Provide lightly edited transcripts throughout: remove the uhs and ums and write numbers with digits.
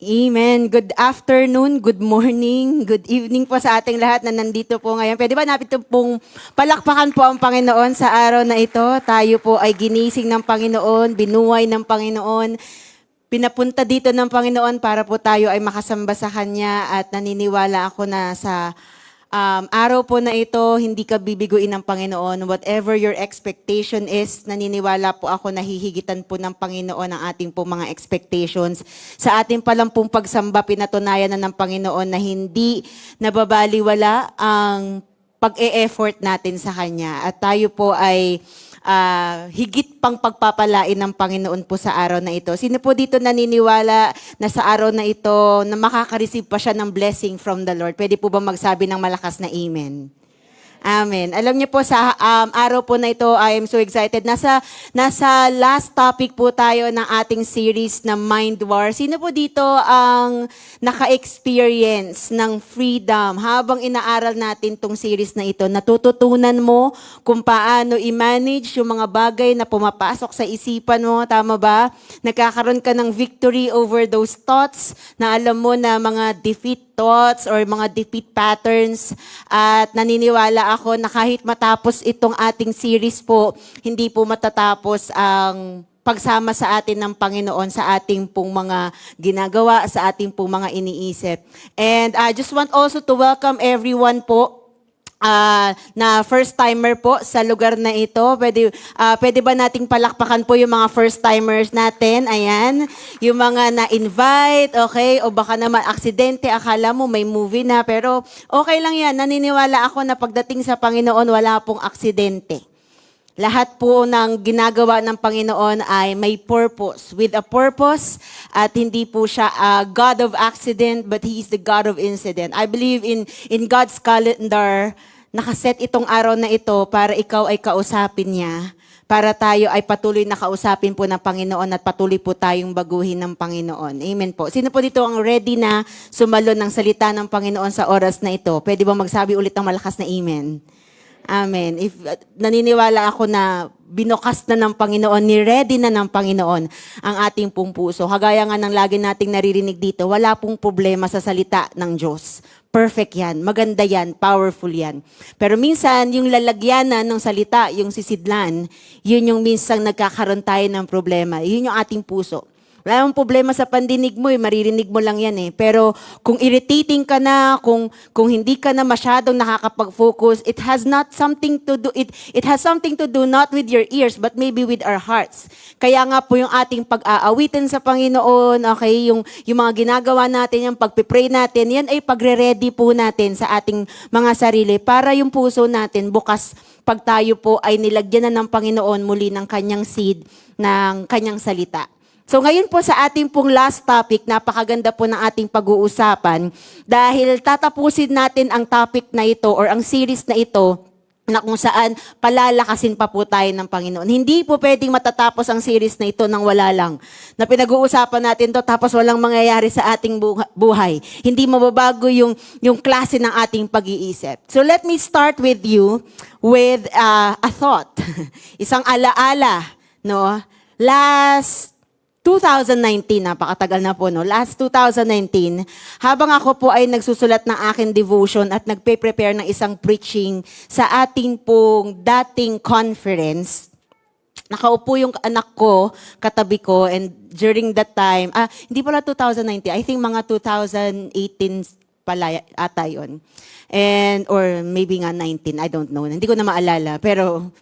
Amen. Good afternoon, good morning, good evening po sa ating lahat na nandito po ngayon. Pwede ba natin pong palakpakan po ang Panginoon sa araw na ito? Tayo po ay ginising ng Panginoon, binuhay ng Panginoon, pinapunta dito ng Panginoon para po tayo ay makasamba sa Kanya at naniniwala ako na sa araw po na ito, hindi ka bibiguin ng Panginoon. Whatever your expectation is, naniniwala po ako na hihigitan po ng Panginoon ang ating po mga expectations. Sa ating palang pong pagsamba, pinatunayan na ng Panginoon na hindi nababaliwala ang pag-e-effort natin sa Kanya. At tayo po ay higit pang pagpapalain ng Panginoon po sa araw na ito. Sino po dito naniniwala na sa araw na ito na makaka-receive pa siya ng blessing from the Lord? Pwede po ba magsabi ng malakas na amen? Amen. Alam niyo po sa araw po na ito, I am so excited. Nasa last topic po tayo ng ating series na Mind War. Sino po dito ang naka-experience ng freedom? Habang inaaral natin tong series na ito, natututunan mo kung paano i-manage yung mga bagay na pumapasok sa isipan mo. Tama ba? Nagkakaroon ka ng victory over those thoughts na alam mo na mga defeat thoughts or mga defeat patterns, at naniniwala ako na kahit matapos itong ating series po, hindi po matatapos ang pagsama sa atin ng Panginoon sa ating pong mga ginagawa, sa ating pong mga iniisip. And I just want also to welcome everyone po na first-timer po sa lugar na ito. Pwede ba nating palakpakan po yung mga first-timers natin? Ayan. Yung mga na-invite, okay? O baka naman aksidente, akala mo may movie na. Pero okay lang yan. Naniniwala ako na pagdating sa Panginoon, wala pong aksidente. Lahat po ng ginagawa ng Panginoon ay may purpose, with a purpose, at hindi po siya a God of accident, but He is the God of incident. I believe in God's calendar, nakaset itong araw na ito para ikaw ay kausapin niya, para tayo ay patuloy na kausapin po ng Panginoon at patuloy po tayong baguhin ng Panginoon. Amen po. Sino po dito ang ready na sumalo ng salita ng Panginoon sa oras na ito? Pwede ba magsabi ulit ng malakas na amen? Amen. If naniniwala ako na binukas na ng Panginoon, ni-ready na ng Panginoon ang ating pong puso. Kagaya nga ng lagi nating naririnig dito, wala pong problema sa salita ng Diyos. Perfect yan, maganda yan, powerful yan. Pero minsan, yung lalagyanan ng salita, yung sisidlan, yun yung minsan nagkakaroon tayo ng problema. Yun yung ating puso. Wala namang problema sa pandinig mo, maririnig mo lang yan eh. Pero kung irritating ka na, kung hindi ka na masyadong nakakapag-focus, it has something to do not with your ears, but maybe with our hearts. Kaya nga po yung ating pag-aawitin sa Panginoon, okay, yung mga ginagawa natin, yung pagpipray natin, yan ay pagre-ready po natin sa ating mga sarili para yung puso natin bukas pag tayo po ay nilagyan na ng Panginoon muli ng kanyang seed, ng kanyang salita. So ngayon po sa ating pong last topic, napakaganda po ng ating pag-uusapan dahil tatapusin natin ang topic na ito or ang series na ito na kung saan palalakasin pa po tayo ng Panginoon. Hindi po pwedeng matatapos ang series na ito nang wala lang. Na pinag-uusapan natin to tapos walang mangyayari sa ating buhay. Hindi mababago yung klase ng ating pag-iisip. So let me start with you with a thought. Isang alaala, no? Last 2019, napakatagal na po, no? Last 2019, habang ako po ay nagsusulat ng aking devotion at nagpe-prepare ng isang preaching sa ating pong dating conference, nakaupo yung anak ko, katabi ko, and during that time, hindi pala 2019, I think mga 2018 pala ata yun. And, or maybe nga 19, I don't know. Hindi ko na maalala, pero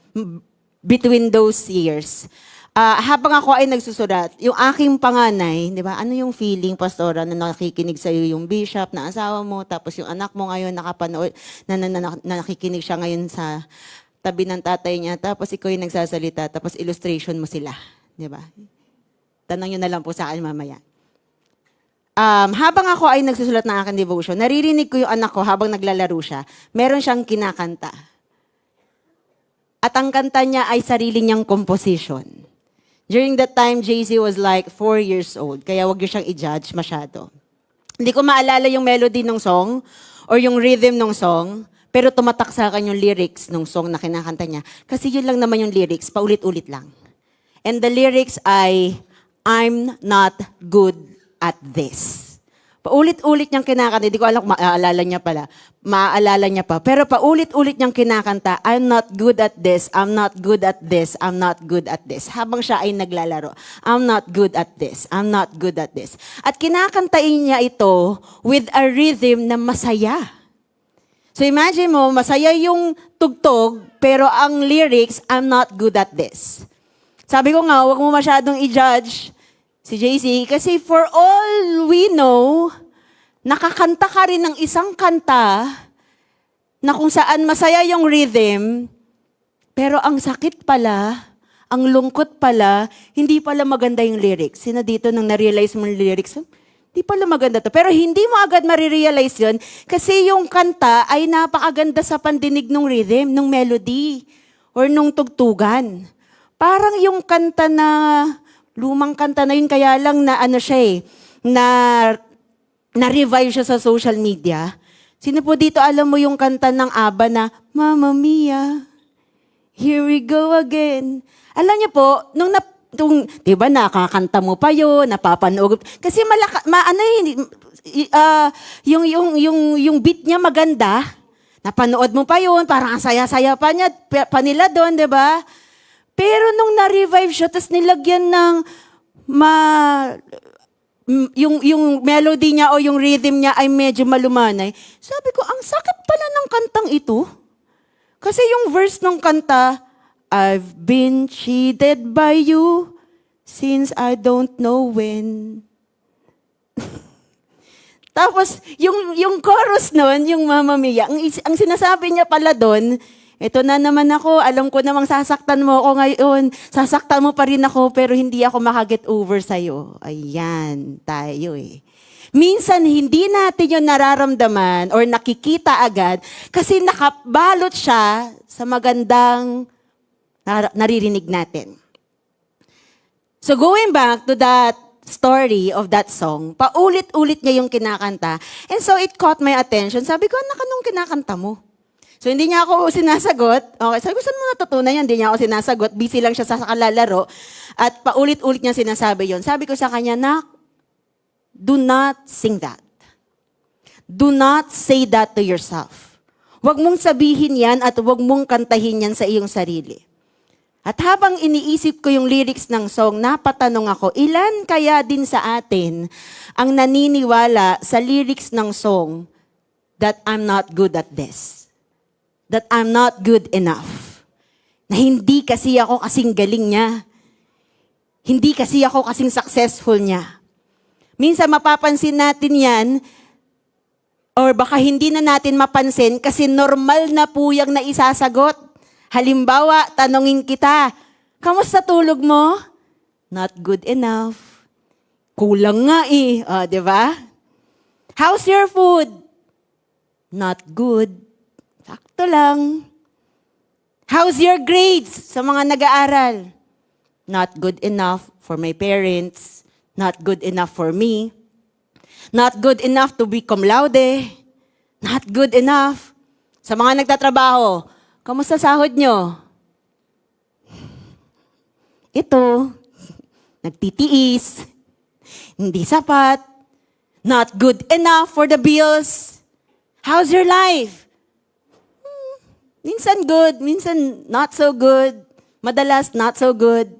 between those years, habang ako ay nagsusulat, yung aking panganay, di ba, ano yung feeling, pastora, na nakikinig sa iyo yung bishop na asawa mo, tapos yung anak mo ngayon nakapanood, na nakikinig siya ngayon sa tabi ng tatay niya, tapos ikaw yung nagsasalita, tapos illustration mo sila, di ba? Tanong nyo na lang po sa akin mamaya. Habang ako ay nagsusulat ng aking devotion, naririnig ko yung anak ko habang naglalaro siya, meron siyang kinakanta. At ang kanta niya ay sarili niyang composition. During that time, JC was like 4 years old, kaya wag niyo siyang i-judge masyado. Hindi ko maalala yung melody ng song or yung rhythm ng song, pero tumatak sa akin yung lyrics ng song na kinakanta niya. Kasi yun lang naman yung lyrics, paulit-ulit lang. And the lyrics ay, I'm not good at this. Paulit-ulit niyang kinakanta. Hindi ko alam kung maaalala niya pa. Pero paulit-ulit niyang kinakanta, I'm not good at this, I'm not good at this, I'm not good at this. Habang siya ay naglalaro, I'm not good at this, I'm not good at this. At kinakantain niya ito with a rhythm na masaya. So imagine mo, masaya yung tugtog, pero ang lyrics, I'm not good at this. Sabi ko nga, huwag mo masyadong i-judge si JC, kasi for all we know, nakakanta ka rin ng isang kanta na kung saan masaya yung rhythm, pero ang sakit pala, ang lungkot pala, hindi pala maganda yung lyrics. Sino dito nang na-realize mo yung lyrics? Hindi pala maganda to. Pero hindi mo agad marirealize yun kasi yung kanta ay napakaganda sa pandinig ng rhythm, ng melody, or nung tugtugan. Parang yung kanta na lumang kanta na yun, kaya lang na ano siya na-revive siya sa social media. Sino po dito alam mo yung kanta ng ABBA na, Mamma Mia, here we go again. Alam niyo po, di ba nakakanta mo pa yun, napapanood. Kasi yung beat niya maganda, napanood mo pa yun, parang ang saya-saya pa nila doon, di ba? Pero nung na-revive siya, tapos nilagyan ng yung melody niya o yung rhythm niya ay medyo malumanay, sabi ko, ang sakit pala ng kantang ito. Kasi yung verse ng kanta, I've been cheated by you since I don't know when. Tapos, yung chorus nun, yung Mamma Mia, ang sinasabi niya pala doon, ito na naman ako, alam ko namang sasaktan mo ako ngayon. Sasaktan mo pa rin ako, pero hindi ako makaget over sa'yo. Ayan, tayo eh. Minsan, hindi natin yung nararamdaman or nakikita agad kasi nakabalot siya sa magandang naririnig natin. So going back to that story of that song, paulit-ulit niya yung kinakanta. And so it caught my attention. Sabi ko, anak, anong kinakanta mo? So, hindi niya ako sinasagot. Okay, sabi ko, saan mo natutunan yan? Hindi niya ako sinasagot. Busy lang siya sa kalalaro. At paulit-ulit niya sinasabi yon. Sabi ko sa kanya, Nak, do not sing that. Do not say that to yourself. Huwag mong sabihin yan at huwag mong kantahin yan sa iyong sarili. At habang iniisip ko yung lyrics ng song, napatanong ako, ilan kaya din sa atin ang naniniwala sa lyrics ng song that I'm not good at this? That I'm not good enough. Na hindi kasi ako kasing galing niya. Hindi kasi ako kasing successful niya. Minsan mapapansin natin yan, or baka hindi na natin mapansin kasi normal na po yung naisasagot. Halimbawa, tanungin kita, kamusta tulog mo? Not good enough. Kulang nga eh. Di ba? How's your food? Not good. Sakto lang. How's your grades sa mga nag-aaral? Not good enough for my parents. Not good enough for me. Not good enough to be cum laude. Not good enough. Sa mga nagtatrabaho, kamusta sahod nyo? Ito, nagtitiis. Hindi sapat. Not good enough for the bills. How's your life? Minsan good, minsan not so good. Madalas not so good.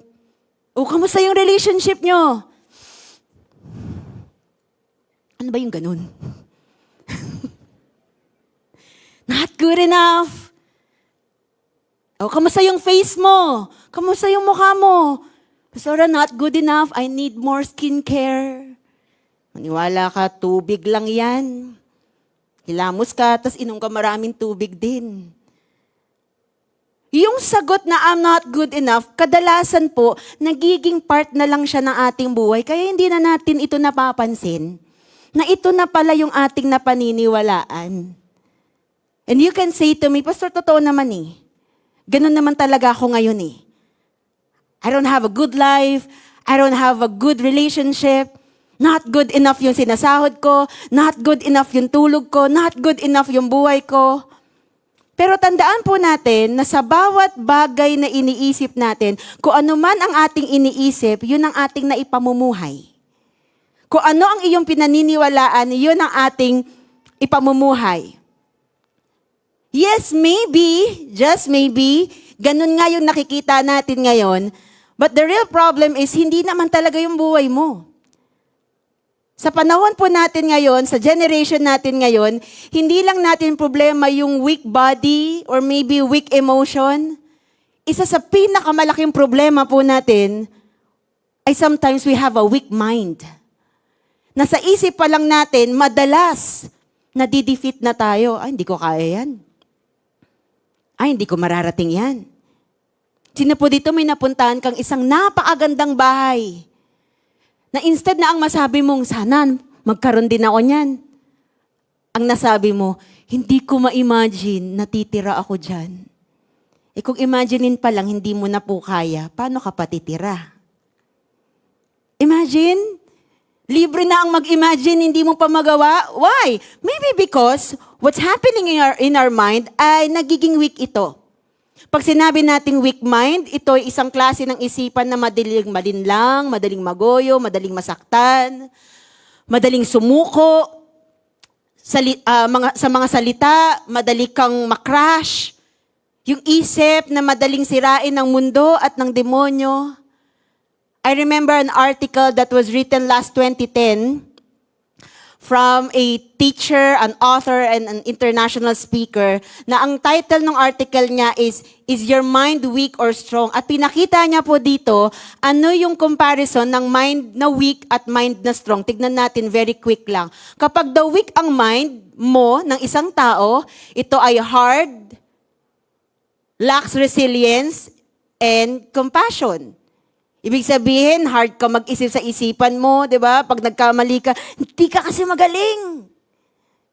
O, kamusta yung relationship nyo? Ano ba yung ganun? Not good enough. O, kamusta yung face mo? Kamusta yung mukha mo? Pastora, not good enough. I need more skincare. Maniwala ka, tubig lang yan. Hilamos ka, tas inom ka maraming tubig din. Yung sagot na I'm not good enough, kadalasan po, nagiging part na lang siya ng ating buhay. Kaya hindi na natin ito napapansin. Na ito na pala yung ating napaniniwalaan. And you can say to me, Pastor, totoo naman eh. Ganun naman talaga ako ngayon eh. I don't have a good life. I don't have a good relationship. Not good enough yung sinasahod ko. Not good enough yung tulog ko. Not good enough yung buhay ko. Pero tandaan po natin na sa bawat bagay na iniisip natin, kung ano man ang ating iniisip, yun ang ating naipamumuhay. Kung ano ang iyong pinaniniwalaan, yun ang ating ipamumuhay. Yes, maybe, just maybe, ganun nga yung nakikita natin ngayon, but the real problem is hindi naman talaga yung buhay mo. Sa panahon po natin ngayon, sa generation natin ngayon, hindi lang natin problema yung weak body or maybe weak emotion. Isa sa pinakamalaking problema po natin ay sometimes we have a weak mind. Nasa isip pa lang natin, madalas, nadidefeat na tayo. Ay, hindi ko kaya yan. Ay, hindi ko mararating yan. Sino po dito may napuntahan kang isang napakagandang bahay na instead na ang masabi mong, sana magkaroon din ako niyan. Ang nasabi mo, hindi ko ma-imagine natitira ako dyan. Eh kung imaginein pa lang, hindi mo na po kaya, paano ka patitira? Imagine, libre na ang mag-imagine, hindi mo pa magawa. Why? Maybe because what's happening in our mind ay nagiging weak ito. Pag sinabi nating weak mind, ito ay isang klase ng isipan na madaling malinlang, madaling magoyo, madaling masaktan, madaling sumuko, sa mga salita, madali kang makrash, yung isip na madaling sirain ng mundo at ng demonyo. I remember an article that was written last 2010 from a teacher, an author, and an international speaker na ang title ng article niya is Your Mind Weak or Strong? At pinakita niya po dito, ano yung comparison ng mind na weak at mind na strong. Tignan natin very quick lang. Kapag the weak ang mind mo ng isang tao, ito ay hard, lacks resilience, and compassion. Ibig sabihin, hard ka mag-isip sa isipan mo, di ba? Pag nagkamali ka, hindi ka kasi magaling.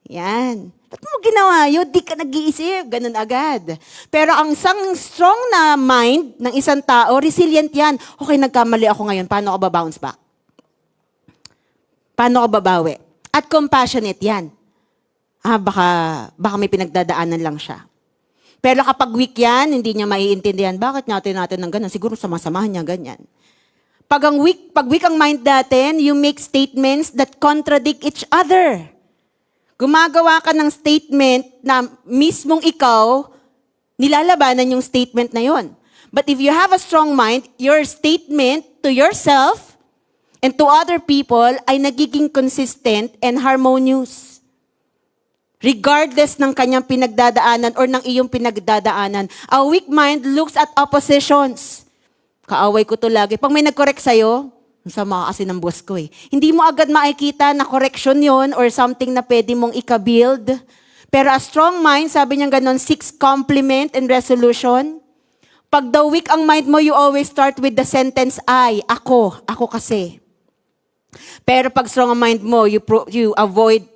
Yan. Ba't mo ginawa yun? Di ka nag-iisip. Ganun agad. Pero ang isang strong na mind ng isang tao, resilient yan. Okay, nagkamali ako ngayon. Paano ako ba-bounce back? Paano ako babawi? At compassionate yan. Baka may pinagdadaanan lang siya. Pero kapag weak yan, hindi niya maiintindihan. Bakit natin ng ganun? Siguro sama-samahan niya ganyan. Pag weak ang mind natin, you make statements that contradict each other. Gumagawa ka ng statement na mismong ikaw, nilalabanan yung statement na yon. But if you have a strong mind, your statement to yourself and to other people ay nagiging consistent and harmonious. Regardless ng kanyang pinagdadaanan or ng iyong pinagdadaanan. A weak mind looks at oppositions. Kaaway ko to lagi. Pag may nag-correct sa'yo, sama kasi ng boss ko eh. Hindi mo agad makikita na correction yon or something na pwede mong ika-build. Pero a strong mind, sabi niya ganon, seeks compliment and resolution. Pag the weak ang mind mo, you always start with the sentence, ako kasi. Pero pag strong ang mind mo, you avoid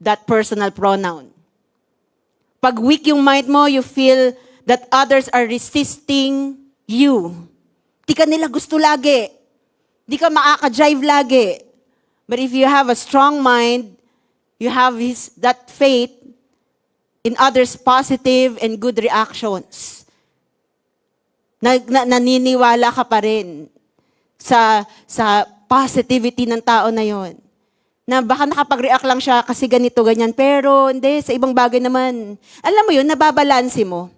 that personal pronoun. Pag weak yung mind mo, you feel that others are resisting you. Di ka nila gusto lagi. Di ka makaka-drive lagi. But if you have a strong mind, you have that faith in others' positive and good reactions. Naniniwala ka pa rin sa positivity ng tao na yon. Na baka nakapag-react lang siya kasi ganito, ganyan. Pero hindi, sa ibang bagay naman. Alam mo yun, nababalansi mo.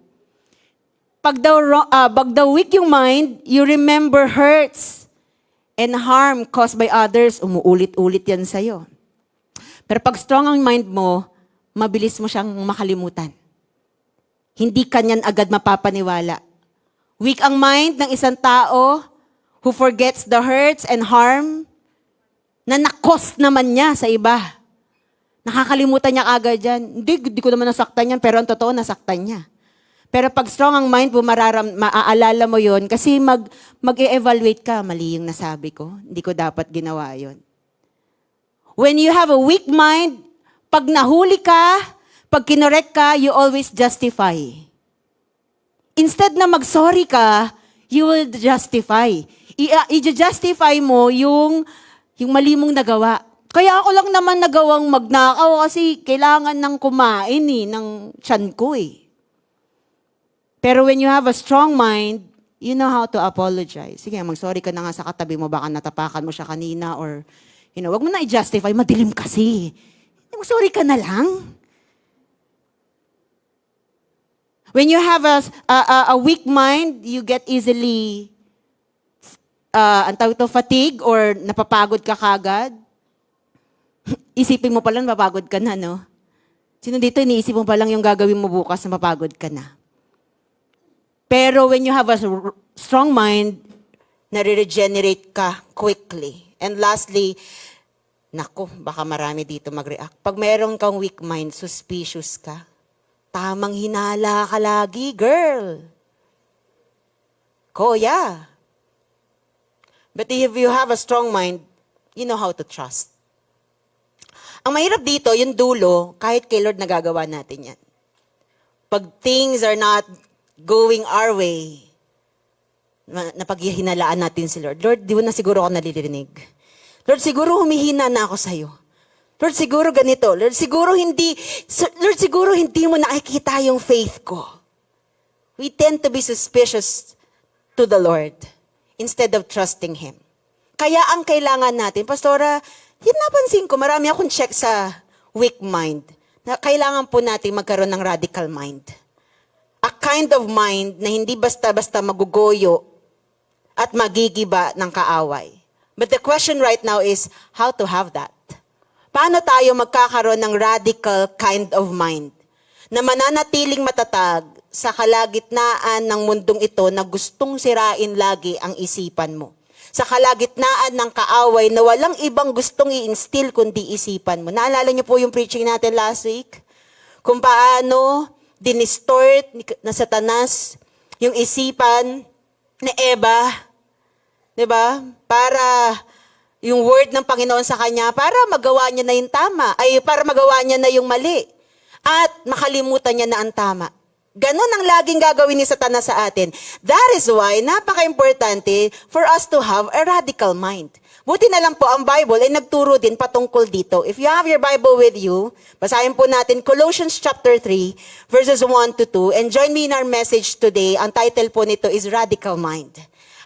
Pag the weak yung mind, you remember hurts and harm caused by others. Umuulit-ulit yan sa'yo. Pero pag strong ang mind mo, mabilis mo siyang makalimutan. Hindi ka niyan agad mapapaniwala. Weak ang mind ng isang tao who forgets the hurts and harm na nakos naman niya sa iba. Nakakalimutan niya agad yan. Hindi ko naman nasaktan yan, pero ang totoo, nasaktan niya. Pero pag strong ang mind mo, maaalala mo yon kasi mag-e-evaluate ka, mali yung nasabi ko. Hindi ko dapat ginawa yon. When you have a weak mind, pag nahuli ka, pag kinorek ka, you always justify. Instead na mag-sorry ka, you will justify. I-justify mo yung mali mong nagawa. Kaya ako lang naman nagawang magnakaw kasi kailangan ng kumain ng tiyan ko eh. Pero when you have a strong mind, you know how to apologize. Sige, mag-sorry ka na nga sa katabi mo, baka natapakan mo siya kanina or Wag mo na i-justify, madilim kasi. Sorry ka na lang. When you have a weak mind, you get easily fatigue or napapagod ka kagad. Isipin mo pa lang, mapagod ka na, no? Sino dito, iniisip mo pa lang yung gagawin mo bukas na mapagod ka na. Pero when you have a strong mind, nare-regenerate ka quickly. And lastly, naku, baka marami dito mag-react. Pag meron kang weak mind, suspicious ka. Tamang hinala ka lagi, girl. Kuya. But if you have a strong mind, you know how to trust. Ang mahirap dito, yung dulo, kahit kay Lord nagagawa natin yan. Pag things are not going our way, napaghihinalaan natin si Lord. Lord, di mo na siguro ako nalilinig. Lord, siguro humihina na ako sa'yo. Lord, siguro ganito. Lord, siguro hindi mo nakikita yung faith ko. We tend to be suspicious to the Lord instead of trusting Him. Kaya ang kailangan natin, Pastora, yun napansin ko, marami akong check sa weak mind na kailangan po natin magkaroon ng radical mind. A kind of mind na hindi basta-basta magugoyo at magigiba ng kaaway. But the question right now is how to have that. Paano tayo magkakaroon ng radical kind of mind na mananatiling matatag sa kalagitnaan ng mundong ito na gustong sirain lagi ang isipan mo? Sa kalagitnaan ng kaaway na walang ibang gustong i-instill kundi isipan mo. Naalala niyo po yung preaching natin last week? Kung paano dinistort na Satanas yung isipan ni Eva, di ba? Para yung word ng Panginoon sa kanya, para magawa niya na yung tama, para magawa niya na yung mali. At makalimutan niya na ang tama. Ganon ang laging gagawin ni Satanas sa atin. That is why, napaka-importante for us to have a radical mind. Buti na lang po ang Bible ay nagturo din patungkol dito. If you have your Bible with you, basahin po natin Colossians chapter 3, verses 1 to 2. And join me in our message today. Ang title po nito is Radical Mind.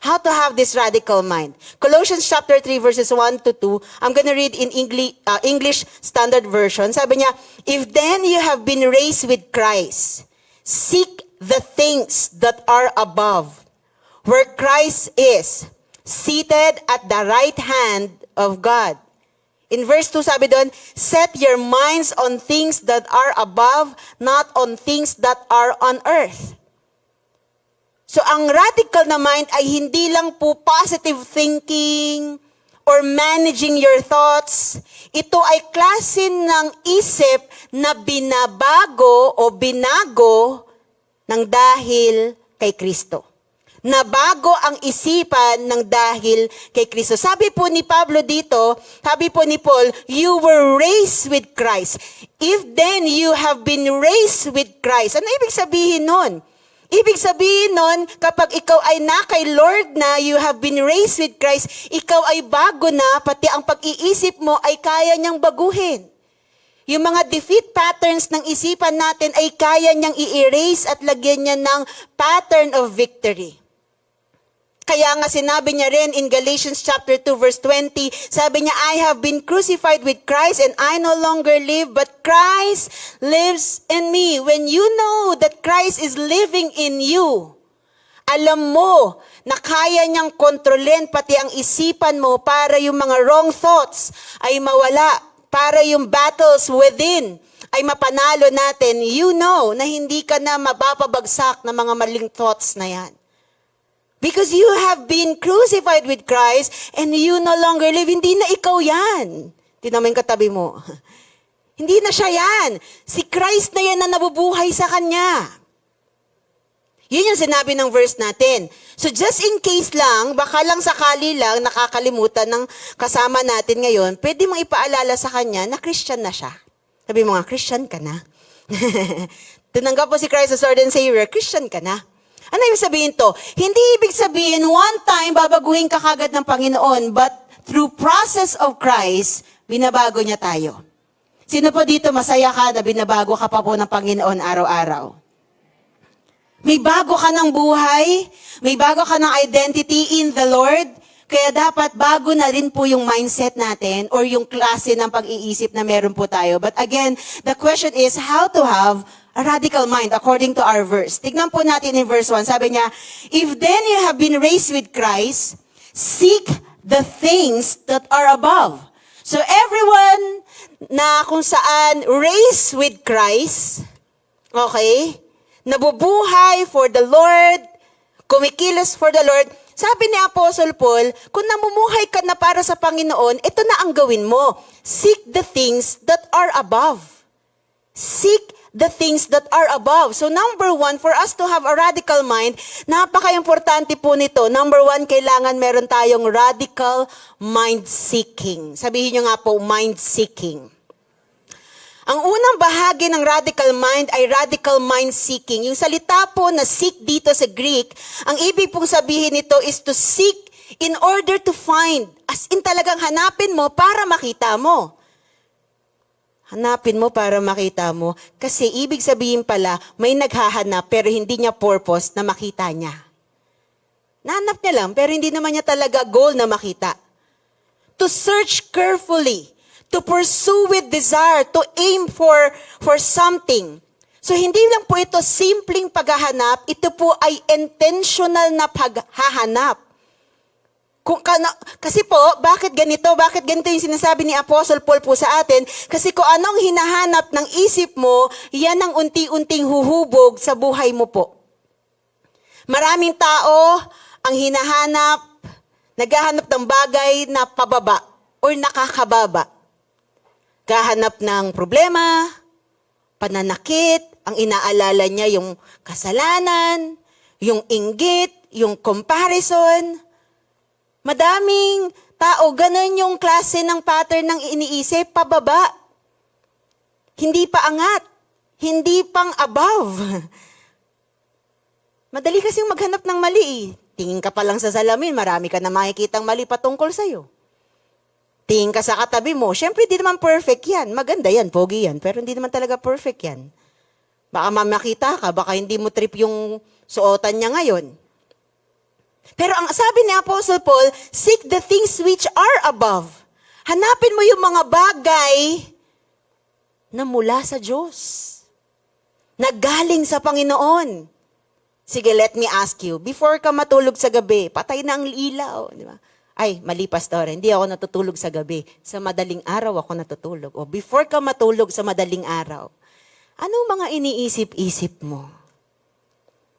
How to have this radical mind. Colossians chapter 3, verses 1 to 2. I'm gonna read in English Standard Version. Sabi niya, if then you have been raised with Christ, seek the things that are above, where Christ is, seated at the right hand of God. In verse 2, sabi doon, set your minds on things that are above, not on things that are on earth. So, ang radical na mind ay hindi lang po positive thinking or managing your thoughts. Ito ay klase ng isip na binabago o binago ng dahil kay Kristo. Nabago ang isipan ng dahil kay Kristo. Sabi po ni Pablo dito, sabi po ni Paul, you were raised with Christ. If then you have been raised with Christ, ano ibig sabihin nun? Ibig sabihin nun, kapag ikaw ay na kay Lord na, you have been raised with Christ, ikaw ay bago na, pati ang pag-iisip mo ay kaya niyang baguhin. Yung mga defeat patterns ng isipan natin ay kaya niyang i-erase at lagyan niya ng pattern of victory. Kaya nga sinabi niya rin in Galatians chapter 2 verse 20, sabi niya, I have been crucified with Christ and I no longer live, but Christ lives in me. When you know that Christ is living in you, alam mo na kaya niyang kontrolin pati ang isipan mo para yung mga wrong thoughts ay mawala, para yung battles within ay mapanalo natin. You know na hindi ka na mapapabagsak ng mga maling thoughts na yan. Because you have been crucified with Christ and you no longer live. Hindi na ikaw yan. Tingnan mo yung katabi mo. Hindi na siya yan. Si Christ na yan na nabubuhay sa kanya. Yun yung sinabi ng verse natin. So just in case lang, baka lang sakali lang nakakalimutan ng kasama natin ngayon, pwede mong ipaalala sa kanya na Christian na siya. Sabi mo nga, Christian ka na. Tinanggap mo si Christ as Lord and Savior, Christian ka na. Ano ibig sabihin to? Hindi ibig sabihin, one time, babaguhin ka kagad ng Panginoon, but through process of Christ, binabago niya tayo. Sino po dito masaya ka na binabago ka pa po ng Panginoon araw-araw? May bago ka ng buhay, may bago ka ng identity in the Lord. Kaya dapat bago na rin po yung mindset natin or yung klase ng pag-iisip na meron po tayo. But again, the question is how to have a radical mind according to our verse. Tignan po natin in verse 1. Sabi niya, if then you have been raised with Christ, seek the things that are above. So everyone na kung saan raised with Christ, okay, nabubuhay for the Lord, kumikilos for the Lord, sabi ni Apostle Paul, kung namumuhay ka na para sa Panginoon, ito na ang gawin mo. Seek the things that are above. Seek the things that are above. So number 1, for us to have a radical mind, napaka-importante po nito. Number 1, kailangan meron tayong radical mind seeking. Sabihin nyo nga po, mind seeking. Ang unang bahagi ng radical mind ay radical mind seeking. Yung salita po na seek dito sa Greek, ang ibig pong sabihin nito is to seek in order to find. As in talagang hanapin mo para makita mo. Hanapin mo para makita mo. Kasi ibig sabihin pala, may naghahanap pero hindi niya purpose na makita niya. Nahanap niya lang pero hindi naman niya talaga goal na makita. To search carefully. To pursue with desire, to aim for something. So hindi lang po ito simpleng paghahanap, ito po ay intentional na paghahanap. Kasi po, bakit ganito? Bakit ganito yung sinasabi ni Apostle Paul po sa atin? Kasi kung anong hinahanap ng isip mo, yan ang unti-unting huhubog sa buhay mo po. Maraming tao ang naghahanap ng bagay na pababa or nakakababa. Gahanap ng problema, pananakit, ang inaalala niya yung kasalanan, yung inggit, yung comparison. Madaming tao, ganun yung klase ng pattern ng iniisip, pababa. Hindi pa angat, hindi pang above. Madali kasing maghanap ng mali eh. Tingin ka pa lang sa salamin, marami ka na makikitang mali patungkol sa'yo. Tingin ka sa katabi mo, syempre di naman perfect yan. Maganda yan, pogi yan, pero hindi naman talaga perfect yan. Baka mamakita ka, baka hindi mo trip yung suotan niya ngayon. Pero ang sabi ni Apostle Paul, seek the things which are above. Hanapin mo yung mga bagay na mula sa Diyos. Na galing sa Panginoon. Sige, let me ask you, before ka matulog sa gabi, patay na ang ilaw, di ba? Ay, mali pastor, hindi ako natutulog sa gabi. Sa madaling araw ako natutulog. O before ka matulog sa madaling araw, anong mga iniisip-isip mo?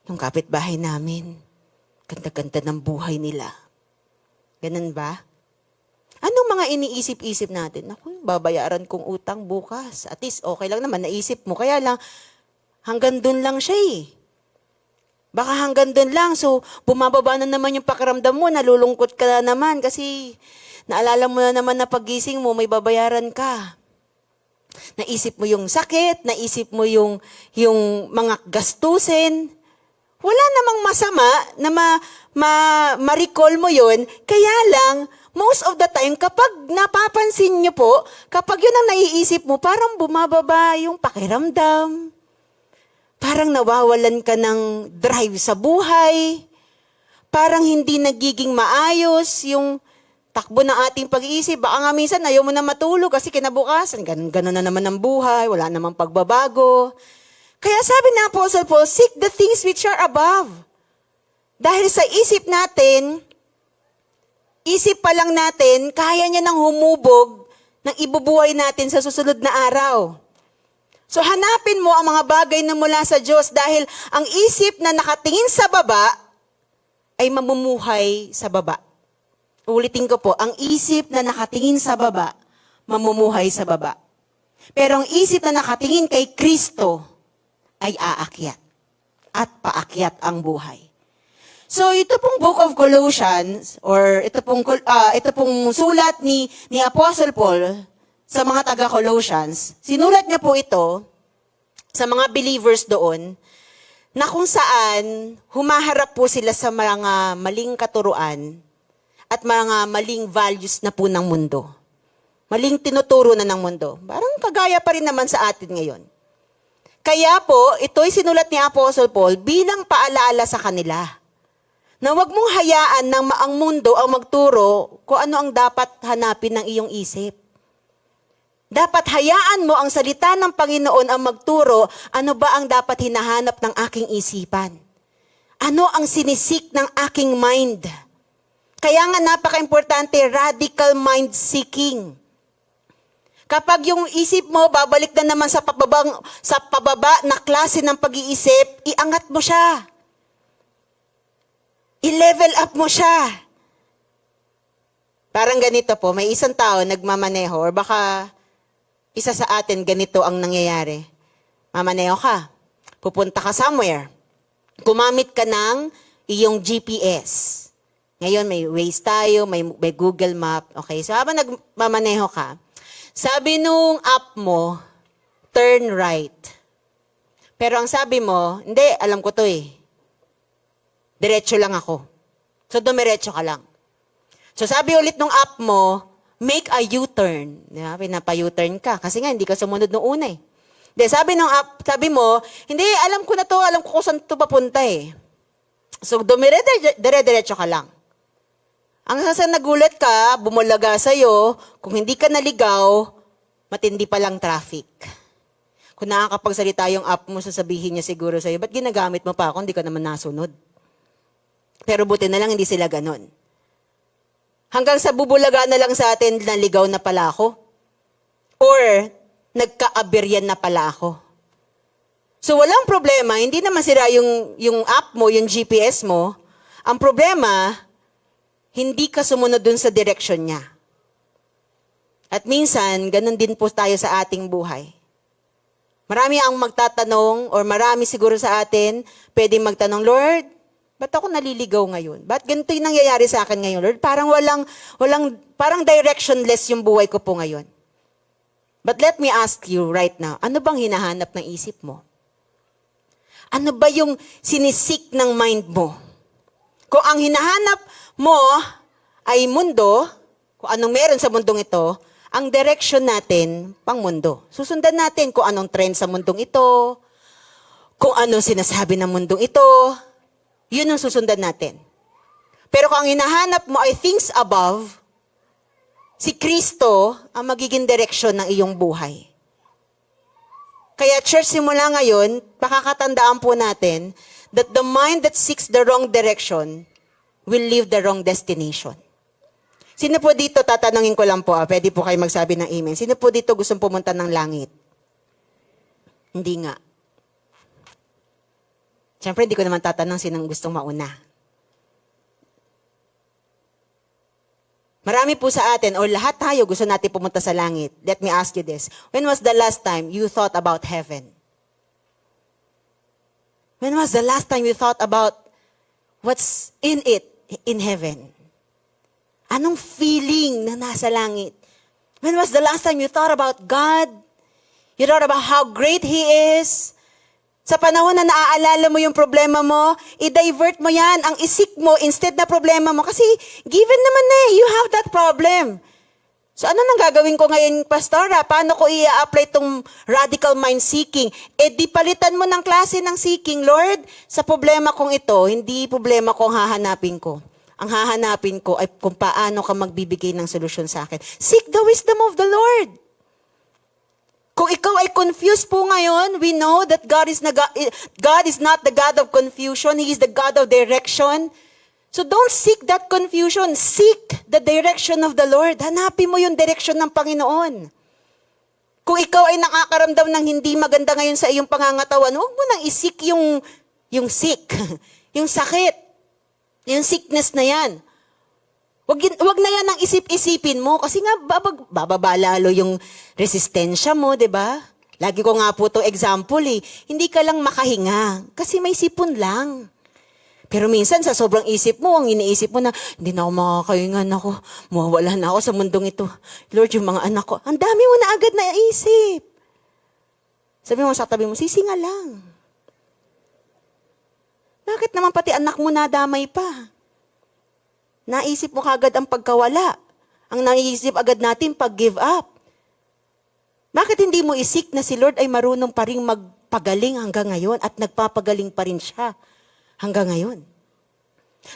Yung kapitbahay namin, ganda-ganda ng buhay nila. Ganun ba? Anong mga iniisip-isip natin? Naku, babayaran kong utang bukas. At least, okay lang naman, naisip mo. Kaya lang, hanggang dun lang siya eh. Baka hanggang doon lang. So, bumababa na naman yung pakiramdam mo, nalulungkot ka na naman kasi naalala mo na naman na paggising mo, may babayaran ka. Naisip mo yung sakit, naisip mo yung mga gastusin. Wala namang masama na ma-recall mo yun. Kaya lang, most of the time, kapag napapansin nyo po, kapag yun ang naiisip mo, parang bumababa yung pakiramdam. Parang nawawalan ka ng drive sa buhay. Parang hindi nagiging maayos yung takbo ng ating pag-iisip. Baka nga minsan ayaw mo na matulog kasi kinabukasan. Ganun na naman ang buhay. Wala namang pagbabago. Kaya sabi ng Apostle Paul, seek the things which are above. Dahil sa isip natin, isip pa lang natin, kaya niya nang humubog ng ibubuhay natin sa susunod na araw. So hanapin mo ang mga bagay na mula sa Diyos dahil ang isip na nakatingin sa baba ay mamumuhay sa baba. Ulitin ko po, ang isip na nakatingin sa baba, mamumuhay sa baba. Pero ang isip na nakatingin kay Kristo ay aakyat at paakyat ang buhay. So ito pong Book of Colossians or ito pong sulat ni Apostle Paul sa mga taga-Colossians, sinulat niya po ito sa mga believers doon na kung saan humaharap po sila sa mga maling katuruan at mga maling values na po ng mundo. Maling tinuturo na ng mundo. Parang kagaya pa rin naman sa atin ngayon. Kaya po, ito'y sinulat ni Apostle Paul bilang paalala sa kanila. Na wag mong hayaan ng ang mundo ang magturo kung ano ang dapat hanapin ng iyong isip. Dapat hayaan mo ang salita ng Panginoon ang magturo, ano ba ang dapat hinahanap ng aking isipan? Ano ang sinisik ng aking mind? Kaya nga napaka-importante, radical mind seeking. Kapag yung isip mo, babalik na naman sa pababa na klase ng pag-iisip, iangat mo siya. I-level up mo siya. Parang ganito po, may isang tao nagmamaneho, or baka isa sa atin ganito ang nangyayari. Mamaneho ka, pupunta ka somewhere, gumamit ka ng iyong GPS. Ngayon may Waze tayo, may Google Map. Okay, so habang nagmamaneho ka, sabi nung app mo, turn right. Pero ang sabi mo, hindi, alam ko to eh. Diretso lang ako. So dumiretso ka lang. So sabi ulit nung app mo, make a U-turn. Diba? Pinapa-U-turn ka. Kasi nga, hindi ka sumunod nung una eh. De, sabi nung app, sabi mo, hindi, alam ko na to, alam ko kung saan to papunta eh. So dire-diretso ka lang. Ang sasa nagulat ka, bumulaga sa'yo, kung hindi ka naligaw, matindi pa lang traffic. Kung nakakapagsalita yung app mo, sasabihin niya siguro sa'yo, ba't ginagamit mo pa ako, hindi ka naman nasunod? Pero buti na lang, hindi sila ganon. Hanggang sa bubulaga na lang sa atin, naligaw na pala ako. Or, nagka-aberyan na pala ako. So, walang problema, hindi naman sira yung app mo, yung GPS mo. Ang problema, hindi ka sumunod dun sa direksyon niya. At minsan, ganun din po tayo sa ating buhay. Marami ang magtatanong, or marami siguro sa atin, pwedeng magtanong, Lord, ba't ako naliligaw ngayon? Ba't ganito yung nangyayari sa akin ngayon, Lord? Parang directionless yung buhay ko po ngayon. But let me ask you right now, ano bang hinahanap ng isip mo? Ano ba yung sinisik ng mind mo? Kung ang hinahanap mo ay mundo, kung anong meron sa mundong ito, ang direction natin, pang mundo. Susundan natin kung anong trend sa mundong ito, kung anong sinasabi ng mundong ito, yun ang susundan natin. Pero kung ang hinahanap mo ay things above, si Kristo ang magiging direksyon ng iyong buhay. Kaya church, simula ngayon, pakakatandaan po natin that the mind that seeks the wrong direction will live the wrong destination. Sino po dito, tatanungin ko lang po, pwede po kayo magsabi ng amen. Sino po dito gustong pumunta ng langit? Hindi nga. Siyempre, hindi ko naman tatanong sinong gustong mauna. Marami po sa atin, o lahat tayo gusto natin pumunta sa langit. Let me ask you this. When was the last time you thought about heaven? When was the last time you thought about what's in it, in heaven? Anong feeling na nasa langit? When was the last time you thought about God? You thought about how great He is? Sa panahon na naaalala mo yung problema mo, i-divert mo yan, ang isik mo instead na problema mo. Kasi given naman na you have that problem. So ano nang gagawin ko ngayon, Pastora? Paano ko i-apply itong radical mind seeking? Di palitan mo ng klase ng seeking, Lord. Sa problema kong ito, hindi problema kong hahanapin ko. Ang hahanapin ko ay kung paano ka magbibigay ng solusyon sa akin. Seek the wisdom of the Lord. Kung ikaw ay confused po ngayon, we know that God is not the God of confusion. He is the God of direction. So don't seek that confusion. Seek the direction of the Lord. Hanapin mo yung direction ng Panginoon. Kung ikaw ay nakakaramdam ng hindi maganda ngayon sa iyong pangangatawan, huwag mo nang isik yung sick, yung sakit, yung sickness na yan. Wag na yan ang isip-isipin mo kasi nga bababa lalo yung resistensya mo, 'di ba? Lagi ko nga po 'to example eh. Hindi ka lang makahinga kasi may sipon lang. Pero minsan sa sobrang isip mo, ang iniisip mo na hindi na ako makakahinga, ako mawawala na ako sa mundong ito. Lord, yung mga anak ko, ang dami mo na agad na isip. Sabi mo sa tabi mo, sisinga lang. Bakit naman pati anak mo nadamay pa? Naisip mo kagad ang pagkawala. Ang naisip agad natin pag-give up. Bakit hindi mo isik na si Lord ay marunong pa rin magpagaling hanggang ngayon at nagpapagaling pa rin siya hanggang ngayon?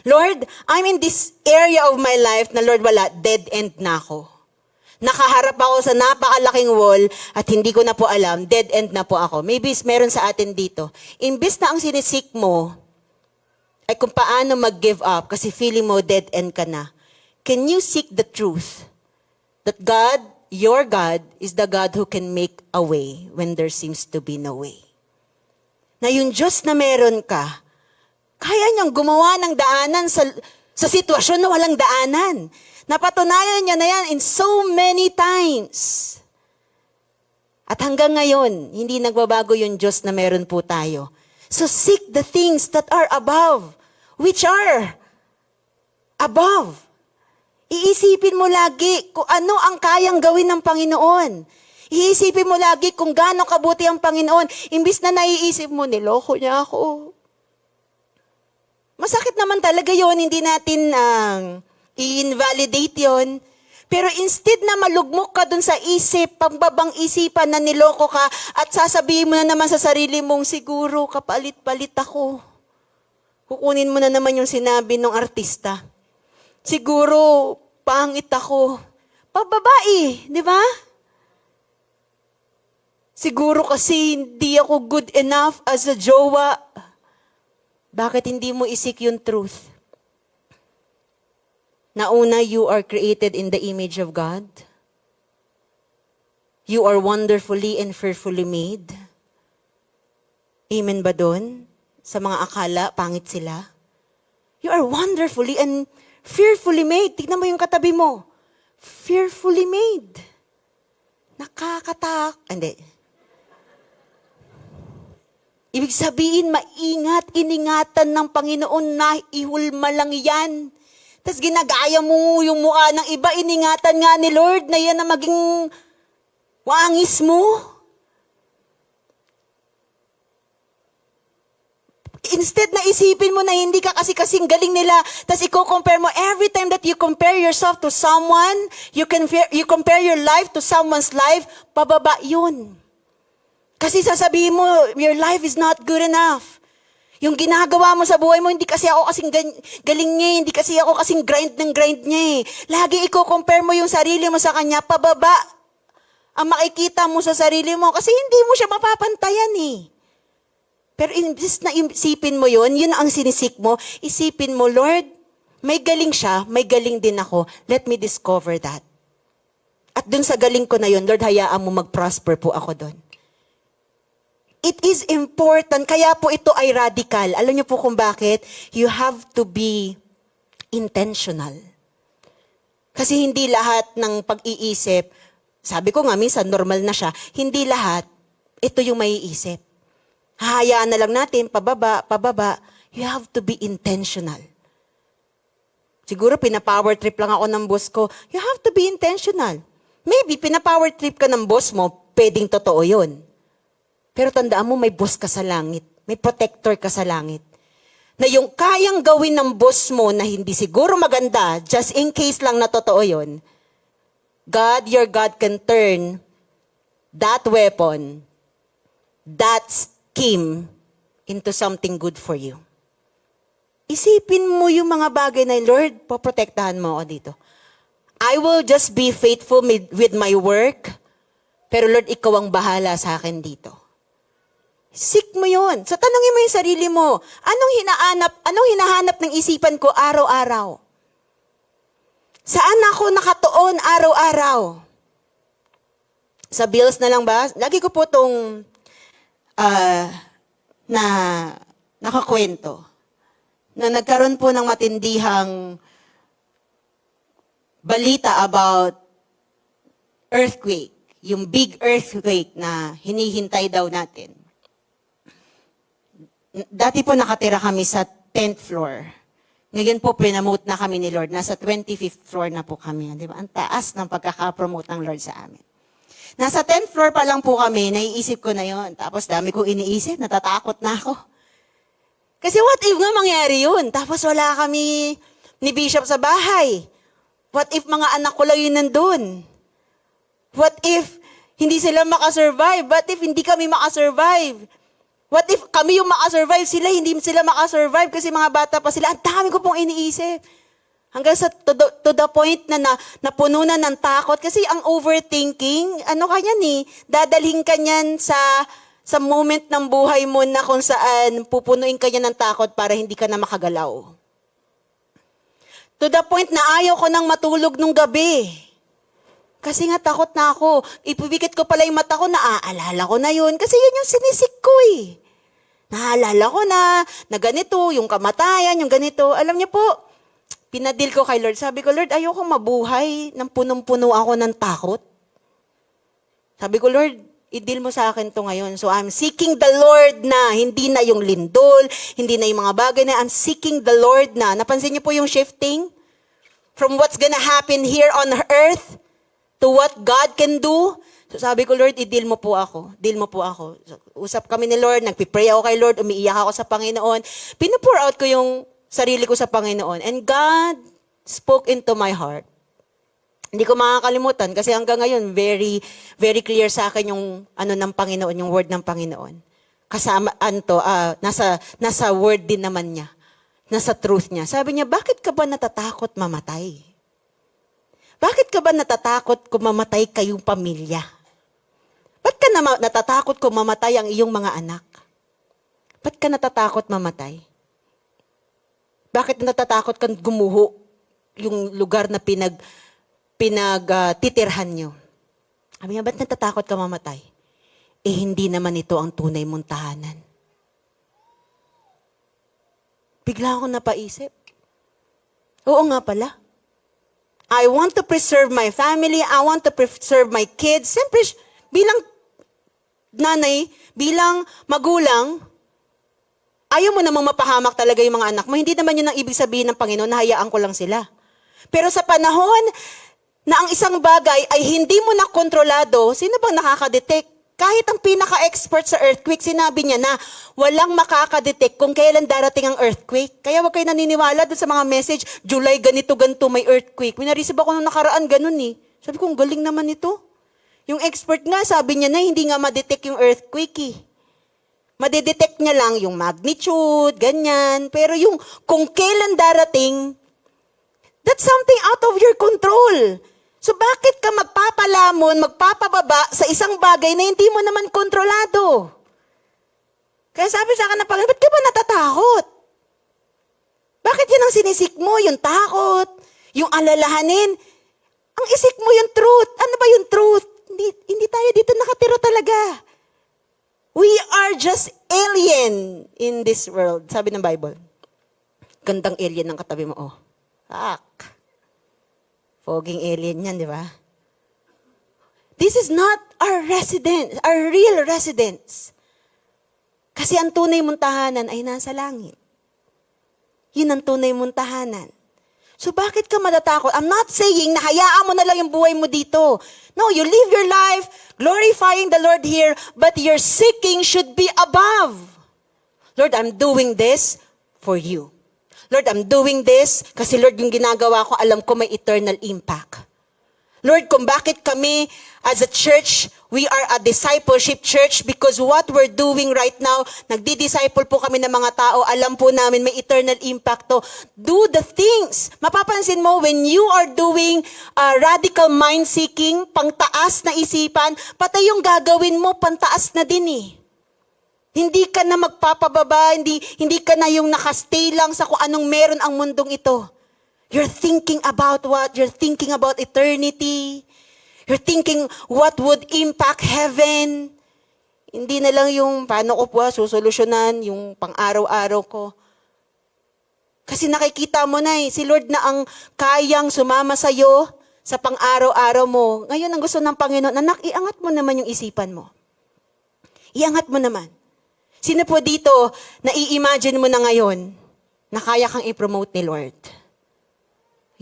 Lord, I'm in this area of my life na Lord, wala, dead end na ako. Nakaharap ako sa napakalaking wall at hindi ko na po alam, dead end na po ako. Maybe meron sa atin dito. Imbis na ang sinisik mo ay kung paano mag-give up kasi feeling mo dead end ka na. Can you seek the truth that God, your God, is the God who can make a way when there seems to be no way? Na yung Diyos na meron ka, kaya niyang gumawa ng daanan sa sitwasyon na walang daanan. Napatunayan niya na yan in so many times. At hanggang ngayon, hindi nagbabago yung Diyos na meron po tayo. So seek the things that are above, which are above. Iisipin mo lagi kung ano ang kayang gawin ng Panginoon. Iisipin mo lagi kung gaano kabuti ang Panginoon. Imbis na naiisip mo, niloko niya ako. Masakit naman talaga yon, hindi natin i-invalidate yon. Pero instead na malugmok ka dun sa isip, pagbabang isipan na niloko ka, at sasabihin mo na naman sa sarili mong, siguro kapalit-palit ako. Kukunin mo na naman yung sinabi ng artista. Siguro pangit ako. Pababae, di ba? Siguro kasi hindi ako good enough as a jowa. Bakit hindi mo isik yung truth? Na una, you are created in the image of God. You are wonderfully and fearfully made. Amen ba doon? Sa mga akala, pangit sila. You are wonderfully and fearfully made. Tignan mo yung katabi mo. Fearfully made. Hindi. Ibig sabihin, iningatan ng Panginoon na ihulma lang yan. Tapos ginagaya mo yung mukha ng iba, iningatan nga ni Lord na yan na maging wangis mo. Instead na isipin mo na hindi ka kasi kasing galing nila, tapos i-compare mo, every time that you compare yourself to someone, you compare your life to someone's life, pababa yun. Kasi sasabihin mo, your life is not good enough. Yung ginagawa mo sa buhay mo, hindi kasi ako kasing galing niya, hindi kasi ako kasing grind niya. Lagi i-compare mo yung sarili mo sa kanya, pababa ang makikita mo sa sarili mo kasi hindi mo siya mapapantayan eh. Pero imbis na isipin mo yun ang sinisik mo, isipin mo, Lord, may galing siya, may galing din ako. Let me discover that. At dun sa galing ko na yun, Lord, hayaan mo mag-prosper po ako dun. It is important, kaya po ito ay radical. Alam niyo po kung bakit? You have to be intentional. Kasi hindi lahat ng pag-iisip, sabi ko nga, minsan normal na siya, hindi lahat, ito yung maiisip. Hahayaan na lang natin, pababa. You have to be intentional. Siguro pina-power trip lang ako ng boss ko. You have to be intentional. Maybe pina-power trip ka ng boss mo, pwedeng totoo yun. Pero tandaan mo, may boss ka sa langit. May protector ka sa langit. Na yung kayang gawin ng boss mo na hindi siguro maganda, just in case lang na totoo yun, God, your God can turn that weapon, that scheme, into something good for you. Isipin mo yung mga bagay na, Lord, poprotektahan mo ako dito. I will just be faithful with my work, pero Lord, ikaw ang bahala sa akin dito. Seek mo yun. So tanongin mo yung sarili mo, anong hinahanap ng isipan ko araw-araw? Saan ako nakatuon araw-araw? Sa bills na lang ba? Lagi ko po itong nakakwento. Na nagkaroon po ng matindihang balita about earthquake. Yung big earthquake na hinihintay daw natin. Dati po nakatira kami sa 10th floor. Ngayon po pinamote na kami ni Lord. Nasa 25th floor na po kami. Di ba? Ang taas ng pagkakapromote ng Lord sa amin. Nasa 10th floor pa lang po kami, naiisip ko na yon. Tapos dami kong iniisip, natatakot na ako. Kasi what if nga mangyari yun? Tapos wala kami ni Bishop sa bahay. What if mga anak ko lang yun nandun? What if hindi sila makasurvive? What if hindi kami makasurvive? What if kami yung makasurvive, sila hindi sila makasurvive kasi mga bata pa sila. Ang dami ko pong iniisip. Hanggang sa to the point na, napuno na ng takot. Kasi ang overthinking, ano kanya ni, dadalhin ka niyan sa moment ng buhay mo na kung saan pupunuin ka niya ng takot para hindi ka na makagalaw. To the point na ayaw ko nang matulog nung gabi. Kasi nga takot na ako. Ipibikit ko pala yung mata ko, naaalala ko na yun. Kasi yun yung sinisik ko eh. Naaalala ko na ganito, yung kamatayan, yung ganito. Alam niyo po, pinadil ko kay Lord. Sabi ko, Lord, ayoko mabuhay nang punong-puno ako ng takot. Sabi ko, Lord, i-deal mo sa akin to ngayon. So I'm seeking the Lord na, hindi na yung lindol, hindi na yung mga bagay na, I'm seeking the Lord na. Napansin niyo po yung shifting? From what's gonna happen here on earth to what God can do. So sabi ko, Lord, i-deal mo po ako. Deal mo po ako. So, usap kami ni Lord, nagpipray ako kay Lord, umiiyak ako sa Panginoon. Pinupour out ko yung sarili ko sa Panginoon. And God spoke into my heart. Hindi ko makakalimutan kasi hanggang ngayon, very, very clear sa akin yung ano ng Panginoon, yung word ng Panginoon. Kasama, nasa word din naman niya. Nasa truth niya. Sabi niya, bakit ka ba natatakot mamatay? Bakit ka ba natatakot kung mamatay kayong pamilya? Ba't ka natatakot kung mamatay ang iyong mga anak? Ba't ka natatakot mamatay? Bakit natatakot kang gumuho yung lugar na titirhan nyo? Sabi niya, ba't natatakot ka mamatay? Eh, hindi naman ito ang tunay mong tahanan. Bigla akong napaisip. Oo nga pala. I want to preserve my family. I want to preserve my kids. Siyempre, bilang nanay, bilang magulang, ayaw mo namang mapahamak talaga yung mga anak mo. Hindi naman yun ang ibig sabihin ng Panginoon, nahayaan ko lang sila. Pero sa panahon na ang isang bagay ay hindi mo na kontrolado, sino bang nakakadetect? Kahit ang pinaka-expert sa earthquake, sinabi niya na walang makakadetect kung kailan darating ang earthquake. Kaya wag kayo naniniwala doon sa mga message, July ganito, may earthquake. Minarisip ako nung nakaraan, ganun eh. Sabi ko, ang galing naman ito. Yung expert nga, sabi niya na hindi nga madetect yung earthquake eh. Madedetect niya lang yung magnitude, ganyan. Pero yung kung kailan darating, that's something out of your control. So bakit ka magpapalamon, magpapababa sa isang bagay na hindi mo naman kontrolado? Kaya sabi sa akin ng Panginoon, ba't ka ba natatakot? Bakit yun ang sinisik mo? Yung takot, yung alalahanin. Ang isik mo yung truth. Ano ba yung truth? Hindi tayo dito nakatira talaga. We are just alien in this world. Sabi ng Bible. Gandang alien ng katabi mo. Oh. Foging alien yan, di ba? This is not our residence, our real residence. Kasi ang tunay mong tahanan ay nasa langit. Yun ang tunay mong tahanan. So bakit ka matatakot? I'm not saying na hayaan mo na lang yung buhay mo dito. No, you live your life glorifying the Lord here, but your seeking should be above. Lord, I'm doing this for you. Lord, I'm doing this kasi Lord, yung ginagawa ko, alam ko may eternal impact. Lord, kung bakit kami as a church, we are a discipleship church because what we're doing right now, nagdi-disciple po kami ng mga tao, alam po namin may eternal impact to. Do the things. Mapapansin mo, when you are doing radical mind-seeking, pangtaas na isipan, patay yung gagawin mo, pantaas na din eh. Hindi ka na magpapababa, hindi ka na yung nakastay lang sa kung anong meron ang mundong ito. You're thinking about what? You're thinking about eternity. You're thinking what would impact heaven. Hindi na lang yung paano ko po susolusyonan, yung pang-araw-araw ko. Kasi nakikita mo na si Lord na ang kayang sumama sa'yo sa pang-araw-araw mo. Ngayon ang gusto ng Panginoon, anak, iangat mo naman yung isipan mo. Iangat mo naman. Sino po dito, na-i-imagine mo na ngayon na kaya kang i-promote ni Lord?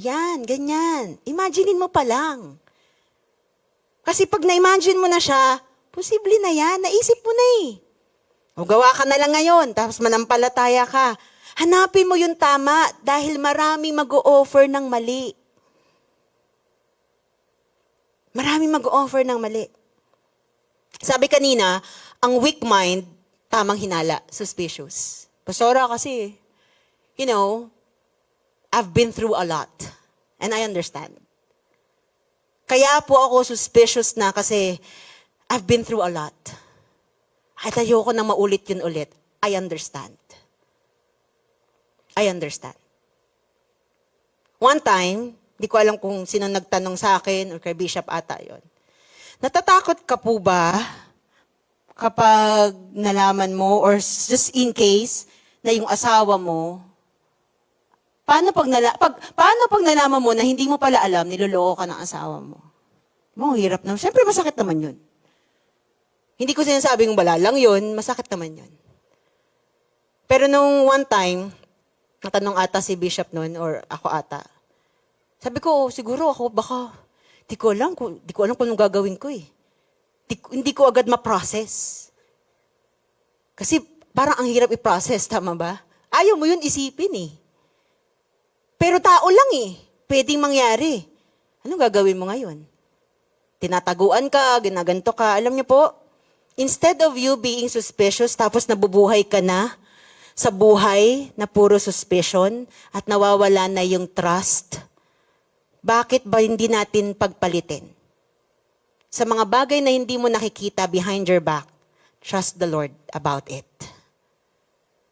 Yan, ganyan. Imaginein mo pa lang. Kasi pag na-imagine mo na siya, posible na yan, naisip mo na eh. O gawa ka na lang ngayon, tapos manampalataya ka. Hanapin mo yung tama dahil maraming mag-o-offer ng mali. Maraming mag-o-offer ng mali. Sabi kanina, ang weak mind, tamang hinala, suspicious. Pastora kasi, I've been through a lot. And I understand. Kaya po ako suspicious na kasi I've been through a lot. At ayoko nang maulit yun ulit. I understand. I understand. One time, di ko alam kung sino nagtanong sa akin or kay Bishop ata yon. Natatakot ka po ba kapag nalaman mo or just in case na yung asawa mo, paano pag nalaman mo na hindi mo pala alam, niloloko ka ng asawa mo? Hirap naman. Siyempre, masakit naman yun. Hindi ko sinasabing bala lang yun, masakit naman yun. Pero nung one time, natanong ata si Bishop noon or ako ata, sabi ko, siguro ako baka, di ko alam kung anong gagawin ko eh. Hindi ko agad ma-process. Kasi parang ang hirap i-process, tama ba? Ayaw mo yun isipin eh. Pero tao lang eh. Pwedeng mangyari. Anong gagawin mo ngayon? Tinataguan ka, ginaganto ka. Alam niyo po, instead of you being suspicious, tapos nabubuhay ka na sa buhay na puro suspicion at nawawala na yung trust, bakit ba hindi natin pagpalitin? Sa mga bagay na hindi mo nakikita behind your back, trust the Lord about it.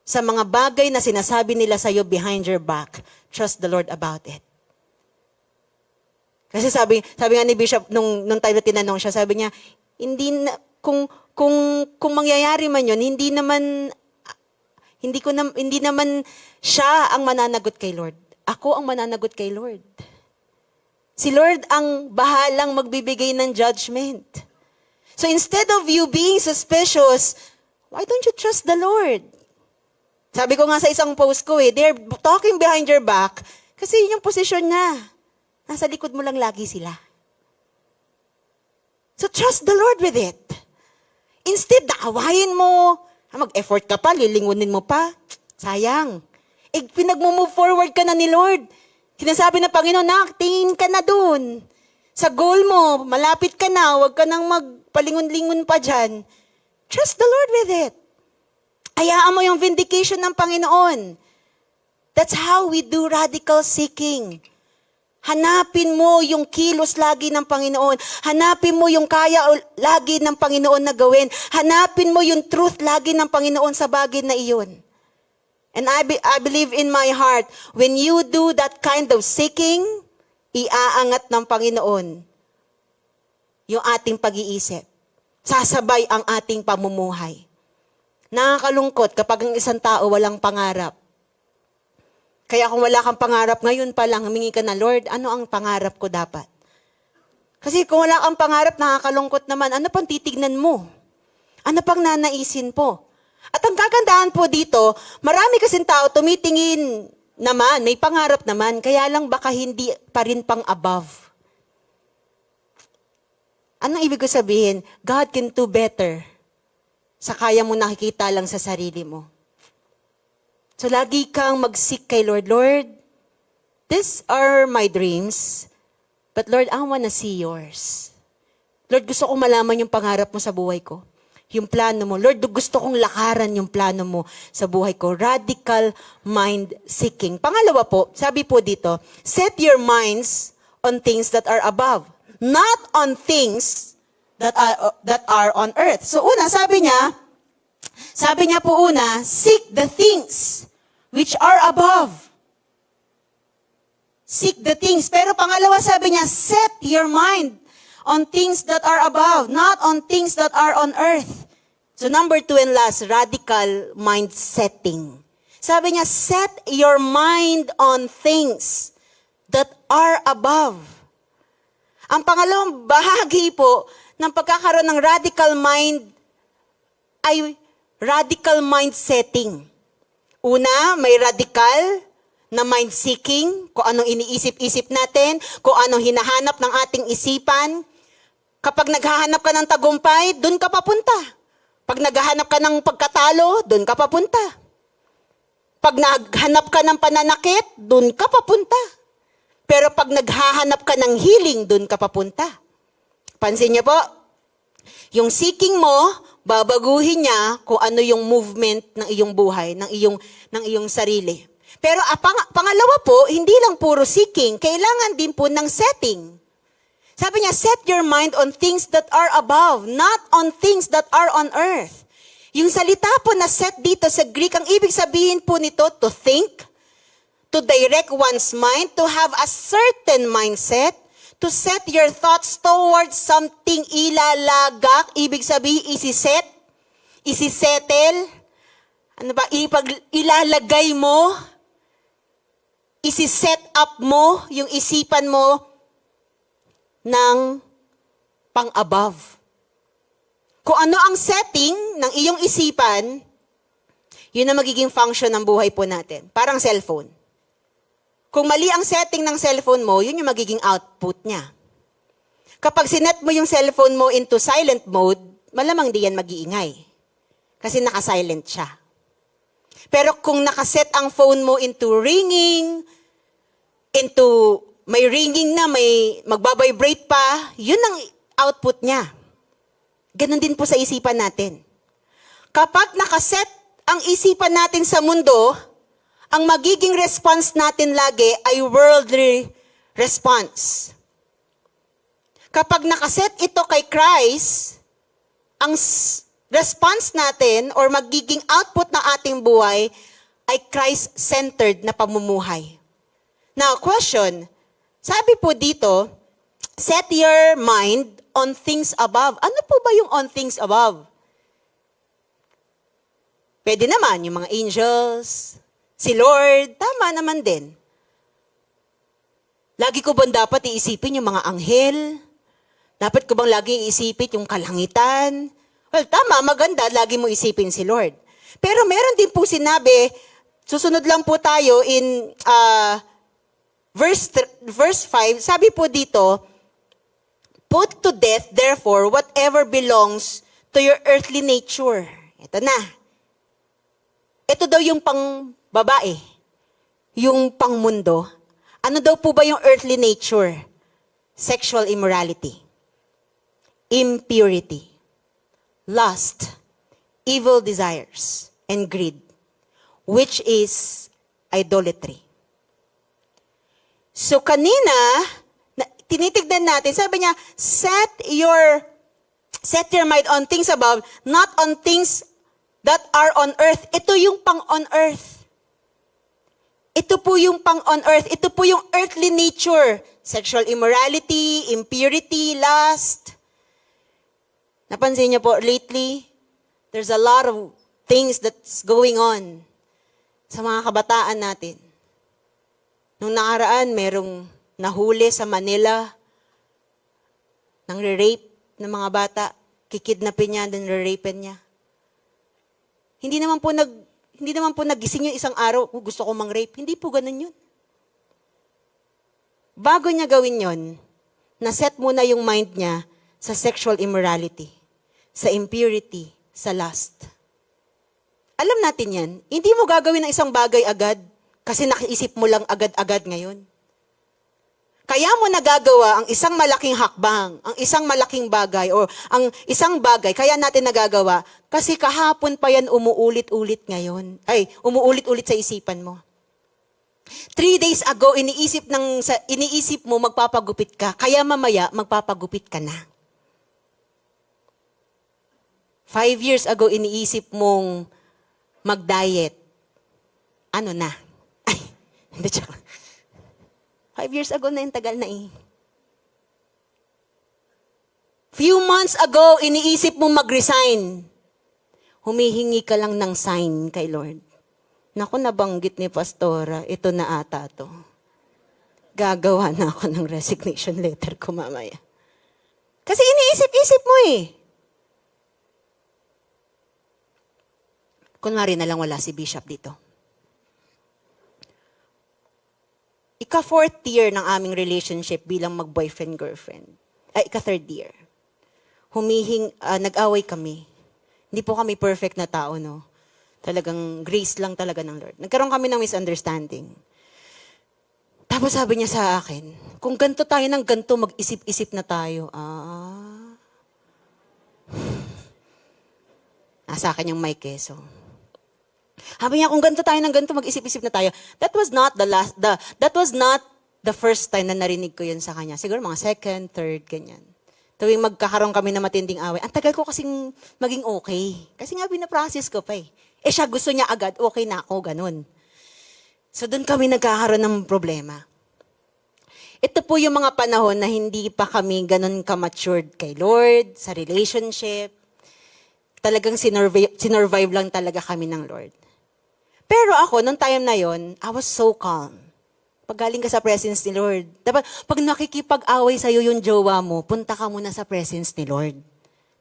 Sa mga bagay na sinasabi nila sa'yo behind your back, trust the Lord about it. Kasi sabi nga ni Bishop, nung time na tinanong siya, sabi niya, kung mangyayari man yun, hindi naman siya ang mananagot kay Lord. Ako ang mananagot kay Lord. Si Lord ang bahalang magbibigay ng judgment. So instead of you being suspicious, why don't you trust the Lord? Sabi ko nga sa isang post ko they're talking behind your back kasi yun yung posisyon niya. Nasa likod mo lang lagi sila. So trust the Lord with it. Instead, naawayin mo, mag-effort ka pa, lilingunin mo pa. Sayang. Pinag-move forward ka na ni Lord. Sinasabi ng Panginoon, tingin ka na dun. Sa goal mo, malapit ka na, huwag ka nang magpalingon-lingon pa dyan. Trust the Lord with it. Hayaan mo yung vindication ng Panginoon. That's how we do radical seeking. Hanapin mo yung kilos lagi ng Panginoon. Hanapin mo yung kaya lagi ng Panginoon na gawin. Hanapin mo yung truth lagi ng Panginoon sa bagay na iyon. And I believe in my heart, when you do that kind of seeking, iaangat ng Panginoon yung ating pag-iisip. Sasabay ang ating pamumuhay. Nakakalungkot kapag ang isang tao walang pangarap. Kaya kung wala kang pangarap, ngayon pa lang, humingi ka na, Lord, ano ang pangarap ko dapat? Kasi kung wala kang pangarap, nakakalungkot naman, ano pang titignan mo? Ano pang nanaisin po? At ang kagandahan po dito, marami kasing tao tumitingin naman, may pangarap naman, kaya lang baka hindi pa rin pang above. Anong ibig ko sabihin? God can do better sa kaya mo nakikita lang sa sarili mo. So lagi kang mag-seek kay Lord. Lord, these are my dreams, but Lord, I wanna see yours. Lord, gusto kong malaman yung pangarap mo sa buhay ko. Yung plano mo. Lord, gusto kong lakaran yung plano mo sa buhay ko. Radical mind seeking. Pangalawa po, sabi po dito, set your minds on things that are above, not on things that are on earth. So una, sabi niya po una, seek the things which are above. Seek the things. Pero pangalawa sabi niya, set your mind on things that are above, not on things that are on earth. So number 2 and last, radical mind setting. Sabi niya, set your mind on things that are above. Ang pangalawang bahagi po ng pagkakaroon ng radical mind ay radical mind setting. Una, may radical na mind seeking, kung anong iniisip-isip natin, kung anong hinahanap ng ating isipan. Kapag naghahanap ka ng tagumpay, dun ka papunta. Pag naghahanap ka ng pagkatalo, dun ka papunta. Pag naghanap ka ng pananakit, dun ka papunta. Pero pag naghahanap ka ng healing, dun ka papunta. Pansin niyo po, yung seeking mo, Babaguhin niya kung ano yung movement ng iyong buhay, ng iyong sarili. Pero pangalawa po, hindi lang puro seeking, kailangan din po ng setting. Sabi niya, set your mind on things that are above, not on things that are on earth. Yung salita po na set dito sa Greek, ang ibig sabihin po nito, to think, to direct one's mind, to have a certain mindset, to set your thoughts towards something ilalagak, ibig sabihin isiset, isisettle, ilalagay mo, isiset up mo yung isipan mo ng pang-above. Kung ano ang setting ng iyong isipan, yun ang magiging function ng buhay po natin. Parang cellphone. Kung mali ang setting ng cellphone mo, yun yung magiging output niya. Kapag sinet mo yung cellphone mo into silent mode, malamang di yan mag-iingay. Kasi naka-silent siya. Pero kung nakaset ang phone mo into ringing, into may ringing na, may magbabibrate pa, yun ang output niya. Ganon din po sa isipan natin. Kapag nakaset ang isipan natin sa mundo, ang magiging response natin lagi ay worldly response. Kapag nakaset ito kay Christ, ang response natin or magiging output ng ating buhay ay Christ-centered na pamumuhay. Now, question, sabi po dito, set your mind on things above. Ano po ba yung on things above? Pwede naman, yung mga angels, si Lord, tama naman din. Lagi ko bang dapat iisipin yung mga anghel? Dapat ko bang lagi iisipin yung kalangitan? Well, tama, maganda, lagi mo isipin si Lord. Pero meron din po sinabi, susunod lang po tayo in verse 5, sabi po dito, put to death, therefore, whatever belongs to your earthly nature. Ito na. Ito daw yung pang babae, yung pangmundo. Ano daw po ba yung earthly nature? Sexual immorality, impurity, lust, evil desires, and greed, which is idolatry. So kanina, tinitignan natin, sabi niya, set your mind on things above, not on things that are on earth. Ito yung pang on earth. Ito po yung pang on earth. Ito po yung earthly nature. Sexual immorality, impurity, lust. Napansin niyo po, lately, there's a lot of things that's going on sa mga kabataan natin. Nung nakaraan, merong nahuli sa Manila, nang re-rape ng mga bata, kikidnapin niya, then re-rapen niya. Hindi naman po nagising yung isang araw, gusto ko mang-rape. Hindi po ganun yun. Bago niya gawin yun, naset muna yung mind niya sa sexual immorality, sa impurity, sa lust. Alam natin yan, hindi mo gagawin ng isang bagay agad kasi nakiisip mo lang agad-agad ngayon. Kaya mo nagagawa ang isang malaking hakbang, ang isang malaking bagay, o ang isang bagay, kaya natin nagagawa, kasi kahapon pa yan umuulit-ulit ngayon. Umuulit-ulit sa isipan mo. 3 days ago, iniisip mo magpapagupit ka, kaya mamaya magpapagupit ka na. 5 years ago, iniisip mong mag-diet. Ano na? Ay, hindi siya. 5 years ago na yung tagal na eh. Few months ago, iniisip mo mag-resign. Humihingi ka lang ng sign kay Lord. Naku, nabanggit ni Pastora, ito na ata to. Gagawa na ako ng resignation letter ko mamaya. Kasi iniisip-isip mo eh. Kunwari na lang wala si Bishop dito. Ika-4th year ng aming relationship bilang mag-boyfriend-girlfriend. Ika-3rd year. Nag-away kami. Hindi po kami perfect na tao, no? Talagang grace lang talaga ng Lord. Nagkaroon kami ng misunderstanding. Tapos sabi niya sa akin, kung ganito tayo ng ganito, mag-isip-isip na tayo. Sa akin yung mic eh. So, sabi niya, kung ganito tayo ng ganito, mag-isip-isip na tayo. That was not the first time na narinig ko yun sa kanya. Siguro mga second, third, ganyan. Tuwing magkakaroon kami na matinding away, ang tagal ko kasing maging okay. Kasi nga binaprocess ko pa eh. Siya gusto niya agad, okay na ako, ganun. So doon kami nagkakaroon ng problema. Ito po yung mga panahon na hindi pa kami ganun ka-matured kay Lord, sa relationship. Talagang sinurvive lang talaga kami ng Lord. Pero ako, nung time na yon, I was so calm. Pag galing ka sa presence ni Lord, dapat, pag nakikipag-away sa'yo yung jowa mo, punta ka muna sa presence ni Lord.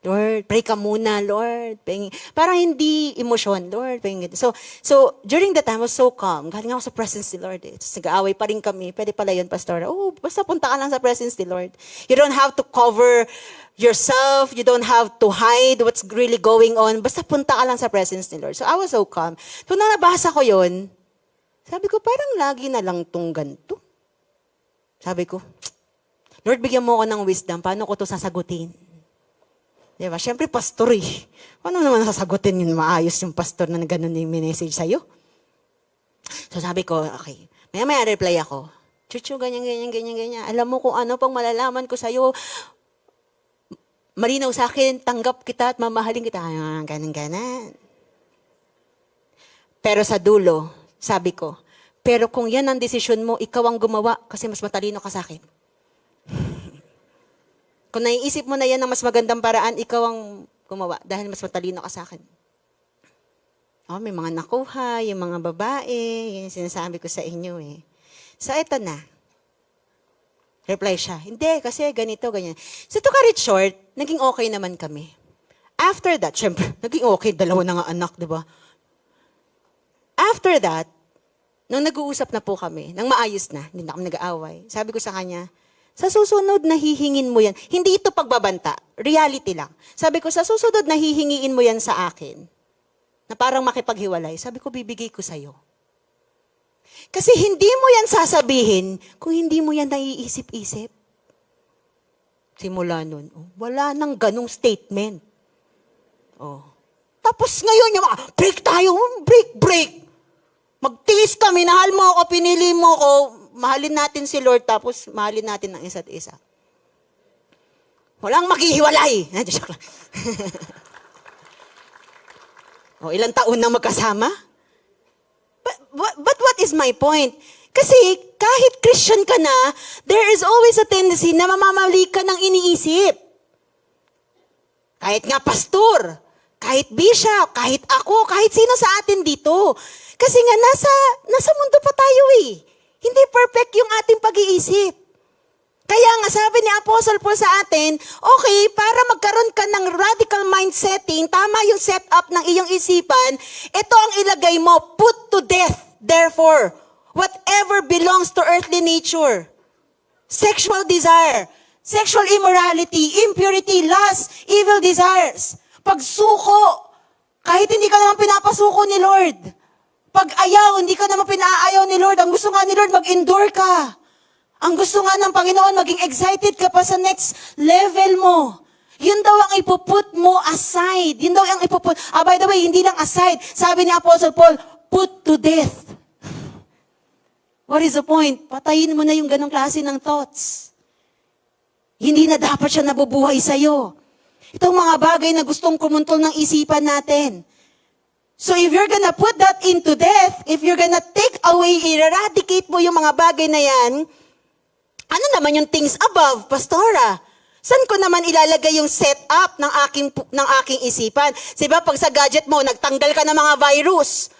Lord, pray ka muna, Lord. Parang hindi emosyon, Lord. So, during that time, I was so calm. Galing ako sa presence ni Lord. Nag-aaway pa rin kami. Pwede pala yun, Pastor. Oh, basta punta ka lang sa presence ni Lord. You don't have to cover yourself. You don't have to hide what's really going on. Basta punta ka lang sa presence ni Lord. So, I was so calm. So, nung nabasa ko yun, sabi ko, parang lagi na lang tong ganito. Sabi ko, Lord, bigyan mo ako ng wisdom. Paano ko to sasagutin? Diba? Siyempre, pastor eh. Paano naman sasagutin yun maayos yung pastor na gano'n yung message sa'yo? So sabi ko, okay. Maya reply ako. Chuchu, ganyan. Alam mo kung ano pang malalaman ko sa'yo. Malinaw sa akin, tanggap kita at mamahalin kita. Ganan. Pero sa dulo, sabi ko, pero kung yan ang desisyon mo, ikaw ang gumawa kasi mas matalino ka sa akin. Kung naiisip mo na yan ng mas magandang paraan, ikaw ang gumawa dahil mas matalino ka sa akin. Oh, may mga nakuha, yung mga babae, yun yung sinasabi ko sa inyo eh. So, eto na. Reply siya, hindi, kasi ganito, ganyan. So, to cut it short, naging okay naman kami. After that, syempre, naging okay, dalawa na nga anak, di ba? After that, nung nag-uusap na po kami, nang maayos na, hindi na kami nag-aaway, sabi ko sa kanya, sa susunod na hihingin mo yan, hindi ito pagbabanta, reality lang. Sabi ko, sa susunod na hihingiin mo yan sa akin, na parang makipaghiwalay, sabi ko, bibigay ko sa'yo. Kasi hindi mo yan sasabihin kung hindi mo yan naiisip-isip. Simula nun, wala nang ganong statement. Tapos ngayon, yung mga, break tayo, break. Magtiis ka, minahal mo ako, pinili mo ako, mahalin natin si Lord, tapos mahalin natin ang isa't isa. Walang maghihiwalay. Ilang taon na magkasama? But what is my point? Kasi kahit Christian ka na, there is always a tendency na mamamali ka ng iniisip. Kahit nga pastor, kahit bishop, kahit ako, kahit sino sa atin dito. Kasi nga nasa mundo pa tayo eh. Hindi perfect yung ating pag-iisip. Kaya nga sabi ni Apostle Paul sa atin, okay, para magkaroon ka ng radical mind setting, tama yung setup ng iyong isipan, ito ang ilagay mo, put to death, therefore, whatever belongs to earthly nature. Sexual desire, sexual immorality, impurity, lust, evil desires, pagsuko, kahit hindi ka naman pinapasuko ni Lord. Pag-ayaw, hindi ka naman pinaayaw ni Lord. Ang gusto nga ni Lord, mag-endure ka. Ang gusto nga ng Panginoon, maging excited ka pa sa next level mo. Yun daw ang ipuput mo aside. Yun daw ang ipuput. By the way, hindi lang aside. Sabi ni Apostle Paul, put to death. What is the point? Patayin mo na yung ganong klase ng thoughts. Hindi na dapat siya nabubuhay sa'yo. Itong mga bagay na gustong kumuntol ng isipan natin. So if you're gonna put that into death, if you're gonna take away, eradicate mo yung mga bagay na yan, ano naman yung things above, Pastora? Saan ko naman ilalagay yung setup ng aking isipan? Diba pag sa gadget mo, nagtanggal ka ng mga virus.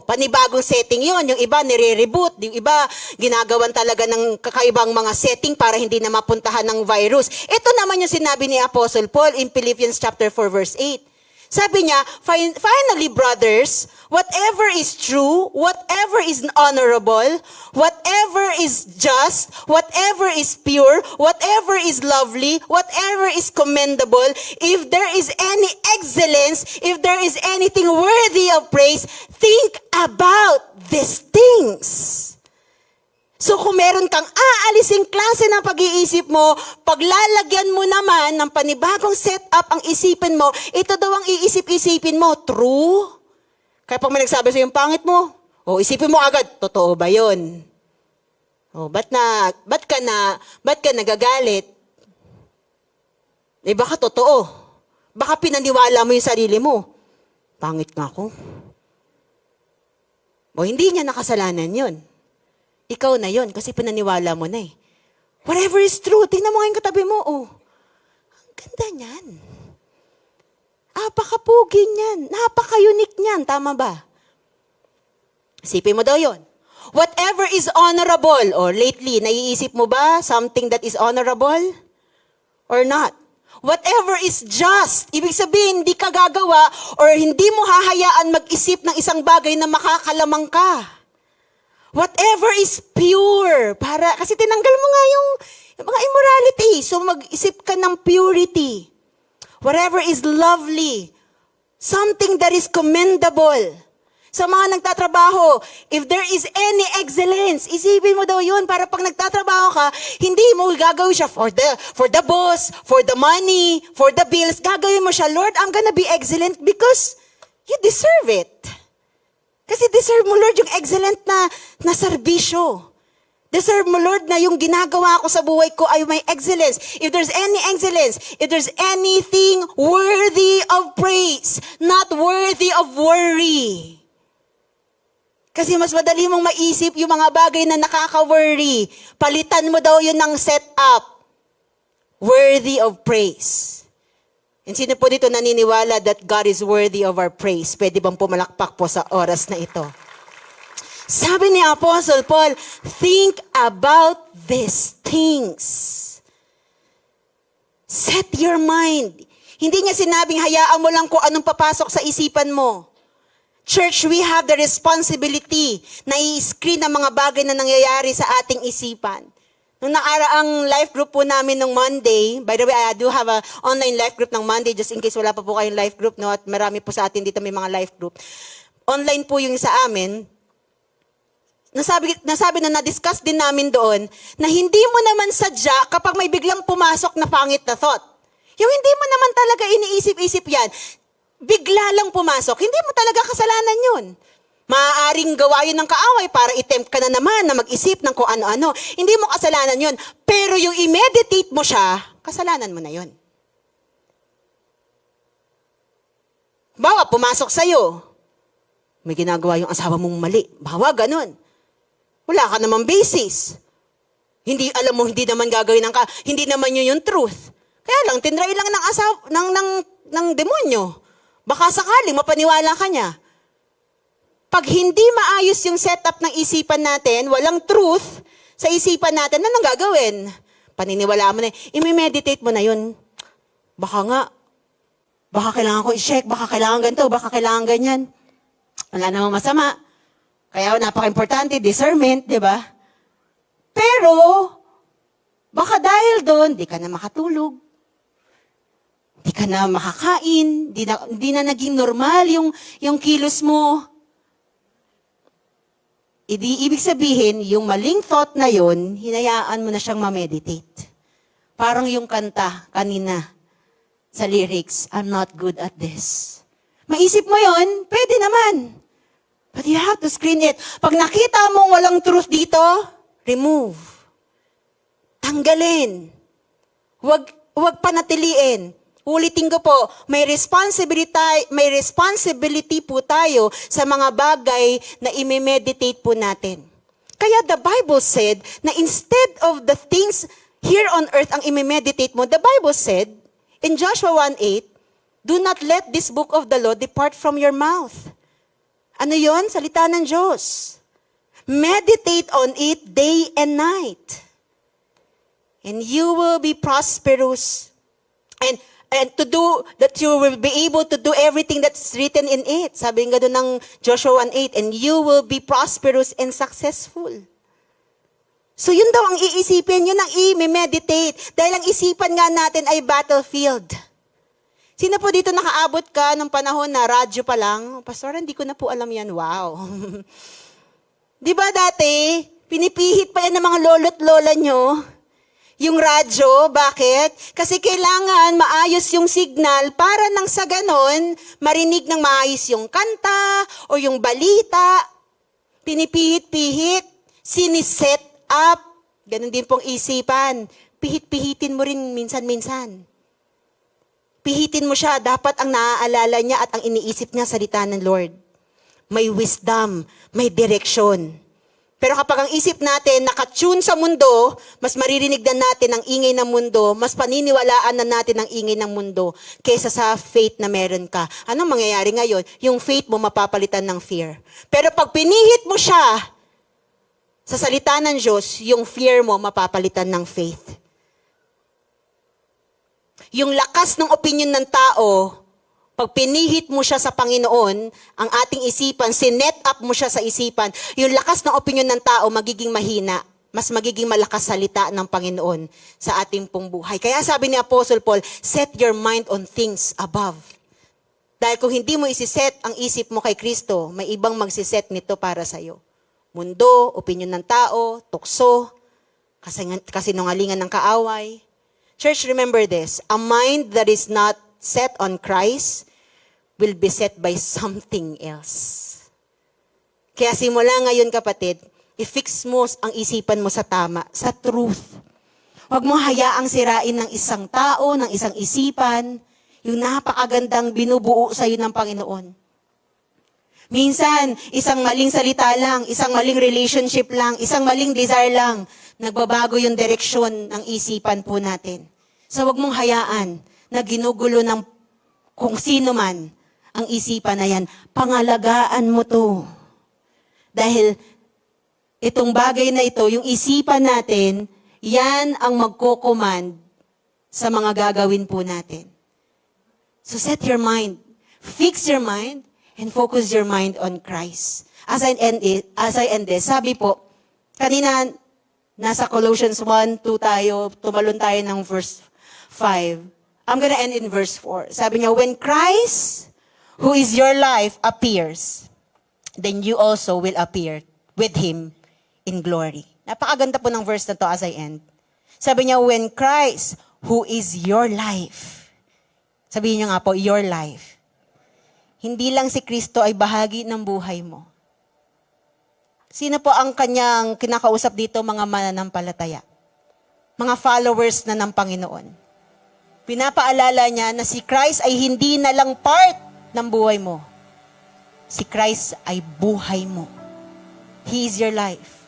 Panibagong setting yon. Yung iba nire-reboot, yung iba ginagawan talaga ng kakaibang mga setting para hindi na mapuntahan ng virus. Ito naman yung sinabi ni Apostle Paul in Philippians chapter 4 verse 8. Sabi niya, finally, brothers, whatever is true, whatever is honorable, whatever is just, whatever is pure, whatever is lovely, whatever is commendable, if there is any excellence, if there is anything worthy of praise, think about these things. So kung meron kang aalising klase ng pag-iisip mo, paglalagyan mo naman ng panibagong setup ang isipin mo, ito daw ang iisip-isipin mo, true? Kaya pag may nagsabi sa'yo yung pangit mo, isipin mo agad, totoo ba yun? Ba't ka nagagalit? Baka totoo. Baka pinaniwala mo yung sarili mo. Pangit nga ako. Hindi niya nakasalanan yun. Ikaw na yun kasi pinaniwala mo na eh. Whatever is true, tingnan mo nga yung katabi mo. Ang ganda niyan. Napaka-pugi niyan. Napaka-unique niyan. Tama ba? Isipin mo daw yun. Whatever is honorable, lately, naiisip mo ba something that is honorable? Or not? Whatever is just, ibig sabihin, hindi ka gagawa or hindi mo hahayaan mag-isip ng isang bagay na makakalamang ka. Whatever is pure, kasi tinanggal mo nga yung mga immorality, so mag-isip ka ng purity. Whatever is lovely, something that is commendable. Sa mga nagtatrabaho, if there is any excellence, isipin mo daw yun para pag nagtatrabaho ka, hindi mo gagawin siya for the boss, for the money, for the bills. Gagawin mo siya, Lord, I'm gonna be excellent because you deserve it. Kasi deserve mo, Lord, yung excellent na serbisyo. Deserve mo, Lord, na yung ginagawa ko sa buhay ko ay may excellence. If there's any excellence, if there's anything worthy of praise, not worthy of worry. Kasi mas madali mong maisip yung mga bagay na nakaka-worry. Palitan mo daw yun ng setup. Worthy of praise. And sino po dito naniniwala that God is worthy of our praise? Pwede bang pumalakpak po sa oras na ito? Sabi ni Apostle Paul, think about these things. Set your mind. Hindi niya sinabing hayaan mo lang kung anong papasok sa isipan mo. Church, we have the responsibility na i-screen ang mga bagay na nangyayari sa ating isipan. Nung nakaraang life group po namin nung Monday, by the way, I do have a online life group ng Monday, just in case wala pa po kayong life group, no? At marami po sa atin dito may mga life group. Online po yung sa amin. Nasabi na na-discuss din namin doon na hindi mo naman sadya kapag may biglang pumasok na pangit na thought. Yung hindi mo naman talaga iniisip-isip yan, bigla lang pumasok, hindi mo talaga kasalanan yun. Maaaring gawa yun ng kaaway para i-tempt ka na naman na mag-isip ng kung ano-ano. Hindi mo kasalanan yun. Pero yung i-meditate mo siya, kasalanan mo na yun. Bawa, pumasok sa'yo. May ginagawa yung asawa mong mali. Bawa, ganun. Wala ka namang basis. Hindi, alam mo, hindi naman gagawin hindi naman yun yung truth. Kaya lang, tinry lang ng asawa, ng demonyo. Baka sakaling mapaniwala ka niya. Pag hindi maayos yung setup ng isipan natin, walang truth sa isipan natin, anong gagawin? Paniniwala mo na, i-meditate mo na yun. Baka kailangan ko i-check, baka kailangan ganito, baka kailangan ganyan. Wala namang masama. Kaya napaka-importante, discernment, di ba? Pero, baka dahil doon, di ka na makatulog. Di ka na makakain, di na naging normal yung kilos mo. Ibig sabihin, yung maling thought na yon, hinayaan mo na siyang ma-meditate. Parang yung kanta kanina sa lyrics, I'm not good at this. Maisip mo yon, pwede naman. But you have to screen it. Pag nakita mong walang truth dito, remove. Tanggalin. Huwag panatiliin. Ulitin ko po, may responsibility po tayo sa mga bagay na i-meditate po natin. Kaya the Bible said na instead of the things here on earth ang i-meditate mo, the Bible said in Joshua 1:8, do not let this book of the law depart from your mouth. Ano yon? Salita ng Diyos. Meditate on it day and night. And you will be prosperous. And to do, that you will be able to do everything that's written in it. Sabi nga doon ng Joshua 1:8, and you will be prosperous and successful. So yun daw ang iisipin, yun ang i-meditate. Dahil ang isipan nga natin ay battlefield. Sino po dito nakaabot ka nung panahon na radyo pa lang? Pastor, hindi ko na po alam yan. Wow. Di ba dati, Pinipihit pa yan ng mga lolo't lola nyo. Yung radyo, bakit? Kasi kailangan maayos yung signal para nang sa ganon, marinig ng maayos yung kanta o yung balita. Pinipihit-pihit, siniset up. Ganon din pong isipan. Pihit-pihitin mo rin minsan-minsan. Pihitin mo siya, dapat ang naaalala niya at ang iniisip niya salita ng Lord. May wisdom, may direksyon. Pero kapag ang isip natin nakatune sa mundo, mas maririnig na natin ang ingay ng mundo, mas paniniwalaan na natin ang ingay ng mundo kaysa sa faith na meron ka. Anong mangyayari ngayon? Yung faith mo mapapalitan ng fear. Pero pag pinihit mo siya sa salita ng Diyos, yung fear mo mapapalitan ng faith. Yung lakas ng opinion ng tao, pag pinihit mo siya sa Panginoon, ang ating isipan, sinet up mo siya sa isipan, yung lakas ng opinion ng tao magiging mahina, mas magiging malakas salita ng Panginoon sa ating pong buhay. Kaya sabi ni Apostle Paul, set your mind on things above. Dahil kung hindi mo isiset ang isip mo kay Kristo, may ibang magsiset nito para sa'yo. Mundo, opinion ng tao, tukso, kasinungalingan ng kaaway. Church, remember this, a mind that is not set on Christ will be set by something else. Kaya simula ngayon kapatid, i-fix mo ang isipan mo sa tama, sa truth. Huwag mo hayaang sirain ng isang tao, ng isang isipan, yung napakagandang binubuo sa iyo ng Panginoon. Minsan, isang maling salita lang, isang maling relationship lang, isang maling desire lang, nagbabago yung direksyon ng isipan po natin. So huwag mong hayaan na ginugulo ng kung sino man ang isipan na yan. Pangalagaan mo to. Dahil itong bagay na ito, yung isipan natin, yan ang magko-command sa mga gagawin po natin. So set your mind, fix your mind, and focus your mind on Christ. As I end this, sabi po, kanina nasa Colossians 1, 2 tayo, tumalon tayo ng verse 5. I'm gonna end in verse 4. Sabi niya, when Christ, who is your life, appears, then you also will appear with Him in glory. Napakaganda po ng verse na to as I end. Sabi niya, when Christ, who is your life, sabihin niyo nga po, your life. Hindi lang si Kristo ay bahagi ng buhay mo. Sino po ang kanyang kinakausap dito, mga mananampalataya? Mga followers na ng Panginoon. Pinapaalala niya na si Christ ay hindi na lang part ng buhay mo. Si Christ ay buhay mo. He is your life.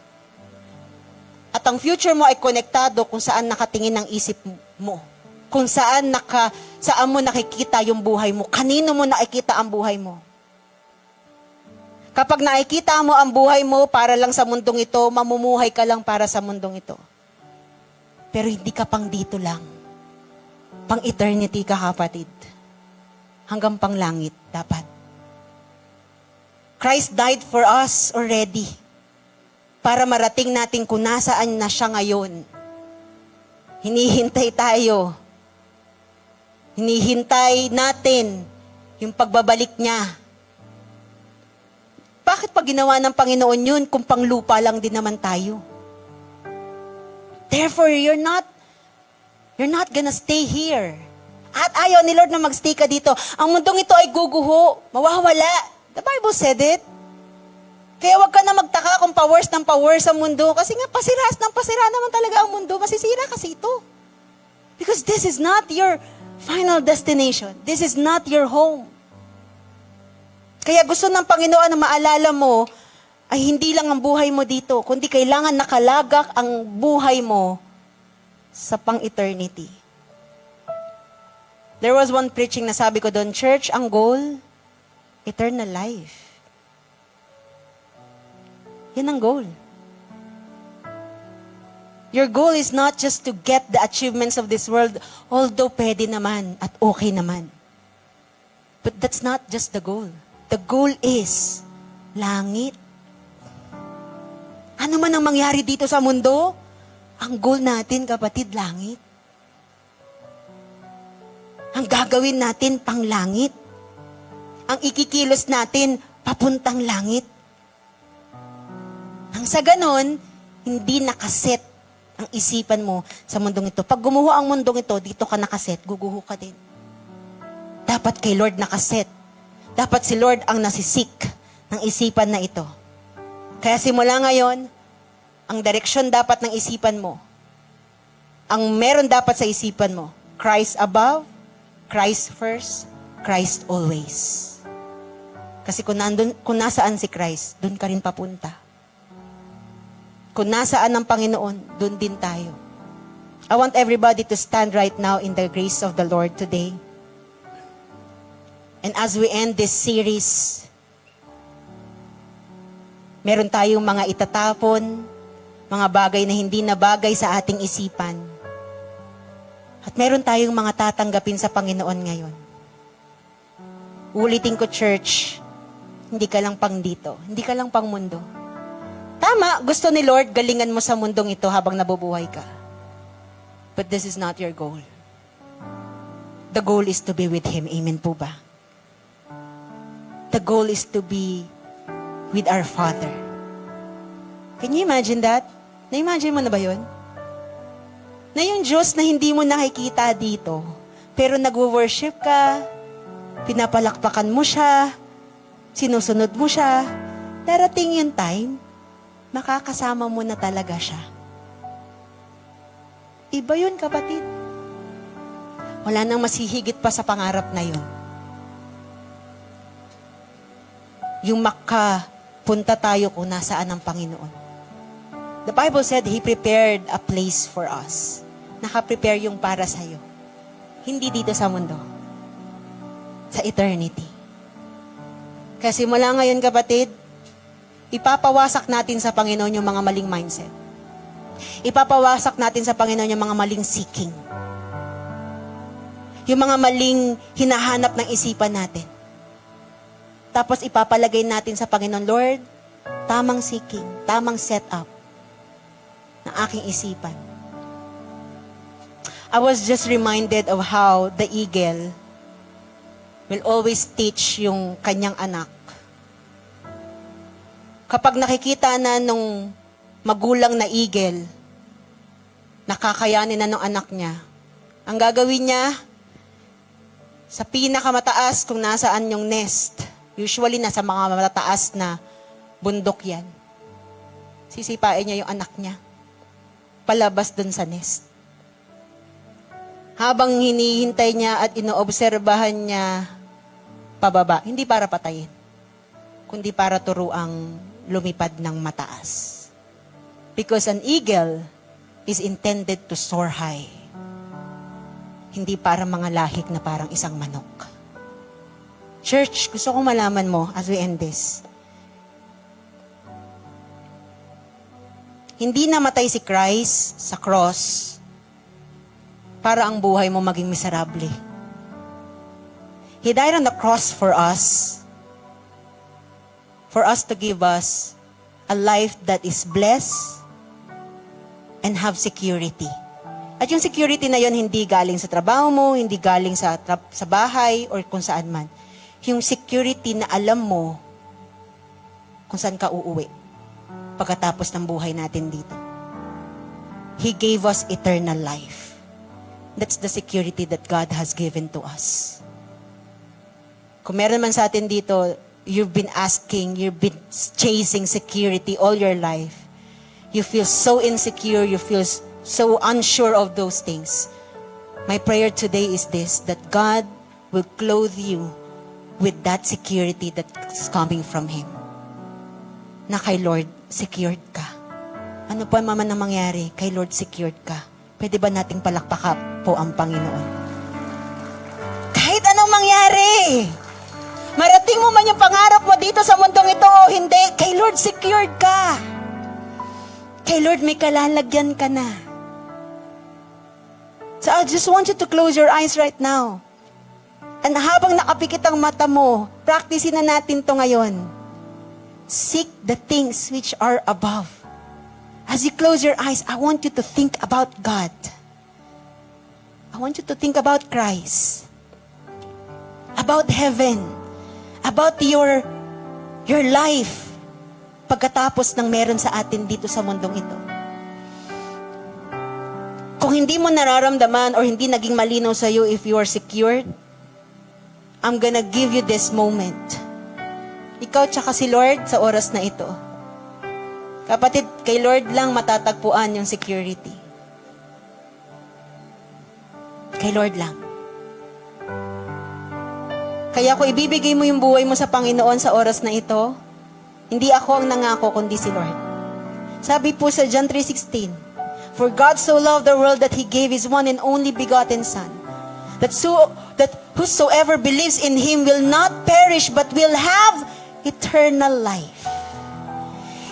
At ang future mo ay konektado kung saan nakatingin ang isip mo. Kung saan mo nakikita yung buhay mo. Kanino mo nakikita ang buhay mo. Kapag nakikita mo ang buhay mo para lang sa mundong ito, mamumuhay ka lang para sa mundong ito. Pero hindi ka pang dito lang. Pang eternity ka, kapatid. Hanggang pang langit, dapat. Christ died for us already. Para marating natin kung nasaan na siya ngayon. Hinihintay tayo. Hinihintay natin yung pagbabalik niya. Bakit pag ginawa ng Panginoon yun kung panglupa lang din naman tayo? Therefore, you're not gonna stay here. At ayaw ni Lord na magstay ka dito. Ang mundong ito ay guguho, mawawala. The Bible said it. Kaya wag ka na magtaka kung powers ng powers sa mundo. Kasi nga, pasira naman talaga ang mundo. Masisira kasi ito. Because this is not your final destination. This is not your home. Kaya gusto ng Panginoon na maalala mo, ay hindi lang ang buhay mo dito, kundi kailangan nakalagak ang buhay mo sa pang-eternity. There was one preaching na sabi ko doon, church, ang goal, eternal life. Yan ang goal. Your goal is not just to get the achievements of this world, although pwede naman at okay naman. But that's not just the goal. The goal is langit. Ano man ang mangyari dito sa mundo, ang goal natin, kapatid, langit. Ang gagawin natin, pang langit. Ang ikikilos natin, papuntang langit. Ang sa ganon, Hindi nakaset ang isipan mo sa mundong ito. Pag gumuho ang mundong ito, dito ka nakaset, guguho ka din. Dapat kay Lord nakaset. Dapat si Lord ang nasisik ng isipan na ito. Kaya simula ngayon, ang direksyon dapat ng isipan mo, ang meron dapat sa isipan mo, Christ above, Christ first, Christ always. Kasi kung nasaan si Christ, doon ka rin papunta. Kung nasaan ang Panginoon, doon din tayo. I want everybody to stand right now in the grace of the Lord today. And as we end this series, meron tayong mga itatapon, mga bagay na hindi na bagay sa ating isipan. At meron tayong mga tatanggapin sa Panginoon ngayon. Ulitin ko, church, hindi ka lang pang dito, hindi ka lang pang mundo. Tama, gusto ni Lord, galingan mo sa mundong ito habang nabubuhay ka. But this is not your goal. The goal is to be with Him. Amen po ba? The goal is to be with our Father. Can you imagine that? Na-imagine mo na ba yun? Na yung Diyos na hindi mo nakikita dito, pero nag-worship ka, pinapalakpakan mo siya, sinusunod mo siya, darating yung time, makakasama mo na talaga siya. Iba yun, kapatid. Wala nang masihigit pa sa pangarap na yun. Yung makapunta tayo kung nasaan ang Panginoon. The Bible said He prepared a place for us. Naka-prepare yung para sa'yo. Hindi dito sa mundo. Sa eternity. Kasi mula ngayon, kapatid, ipapawasak natin sa Panginoon yung mga maling mindset. Ipapawasak natin sa Panginoon yung mga maling seeking. Yung mga maling hinahanap ng isipan natin. Tapos ipapalagay natin sa Panginoon, Lord, tamang seeking, tamang setup ng aking isipan. I was just reminded of how the eagle will always teach yung kanyang anak. Kapag nakikita na nung magulang na eagle, nakakayanin na nung anak niya, ang gagawin niya, sa pinakamataas kung nasaan yung nest, usually nasa mga matataas na bundok yan, sisipain niya yung anak niya, palabas dun sa nest. Habang hinihintay niya at inoobserbahan niya pababa, hindi para patayin, kundi para turuang lumipad ng mataas. Because an eagle is intended to soar high. Hindi para mga lahik na parang isang manok. Church, gusto kong malaman mo as we end this. Hindi namatay si Christ sa cross para ang buhay mo maging miserable. He died on the cross for us to give us a life that is blessed and have security. At yung security na yon hindi galing sa trabaho mo, hindi galing sa bahay or kung saan man. Yung security na alam mo kung saan ka uuwi pagkatapos ng buhay natin dito. He gave us eternal life. That's the security that God has given to us. Kung meron man sa atin dito, you've been chasing security all your life. You feel so insecure, you feel so unsure of those things. My prayer today is this, that God will clothe you with that security that's coming from Him. Na kay Lord, secured ka. Ano pa man ang mangyari, kay Lord secured ka. Pwede ba nating palakpakan po ang Panginoon? Kahit anong mangyari, marating mo man yung pangarap mo dito sa mundong ito o hindi, kay Lord secured ka. Kay Lord may kalalagyan ka na. So I just want you to close your eyes right now. And habang nakapikit ang mata mo, practicein na natin to ngayon. Seek the things which are above. As you close your eyes, I want you to think about God. I want you to think about Christ. About heaven. About your life. Pagkatapos ng meron sa atin dito sa mundong ito. Kung hindi mo nararamdaman or hindi naging malinaw sa'yo if you are secured, I'm gonna give you this moment. Ikaw tsaka si Lord sa oras na ito. Kapatid, kay Lord lang matatagpuan yung security. Kay Lord lang. Kaya kung ibibigay mo yung buhay mo sa Panginoon sa oras na ito, hindi ako ang nangako, kundi si Lord. Sabi po sa John 3:16, "For God so loved the world that He gave His one and only begotten Son, that whosoever believes in Him will not perish but will have eternal life."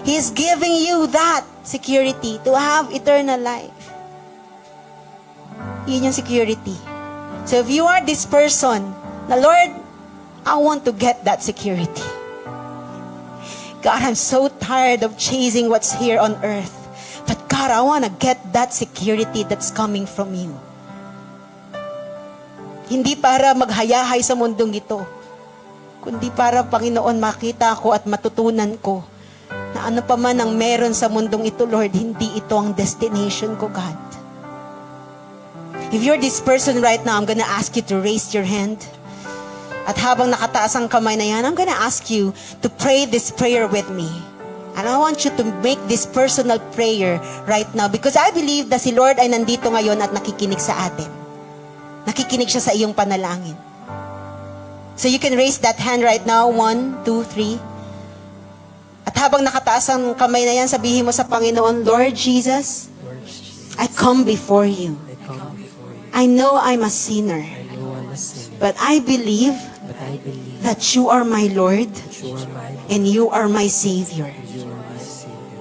He is giving you that security to have eternal life. Yun yung security. So if you are this person, na Lord, I want to get that security. God, I'm so tired of chasing what's here on earth. But God, I want to get that security that's coming from you. Hindi para maghayahay sa mundong ito, kundi para, Panginoon, makita ko at matutunan ko na ano pa man ang meron sa mundong ito, Lord, hindi ito ang destination ko, God. If you're this person right now, I'm gonna ask you to raise your hand. At habang nakataas ang kamay na yan, I'm gonna ask you to pray this prayer with me. And I want you to make this personal prayer right now because I believe that si Lord ay nandito ngayon at nakikinig sa atin. Nakikinig siya sa iyong panalangin. So you can raise that hand right now. 1, 2, 3. At habang nakataas ang kamay na yan, sabihin mo sa Panginoon, Lord Jesus, I come before you. I know I'm a sinner. But I believe that you are my Lord and you are my Savior.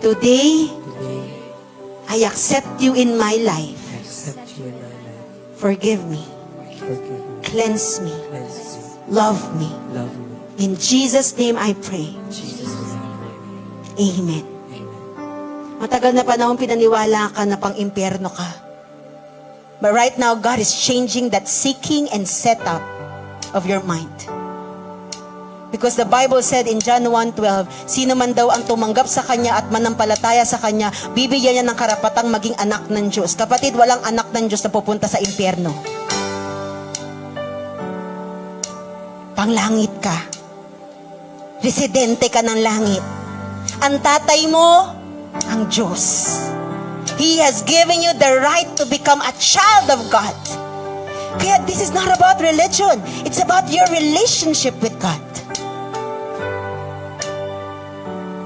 Today, I accept you in my life. Forgive me. Cleanse me. Love me. In Jesus' name I pray. Amen. Matagal na panahon pinaniwala ka na pang-impyerno ka. But right now, God is changing that seeking and setup of your mind. Because the Bible said in John 1:12, sino man daw ang tumanggap sa Kanya at manampalataya sa Kanya, bibigyan niya ng karapatang maging anak ng Diyos. Kapatid, walang anak ng Diyos na pupunta sa impyerno. Panglangit ka. Residente ka ng langit. Ang tatay mo, ang Diyos. He has given you the right to become a child of God. Kaya this is not about religion. It's about your relationship with God.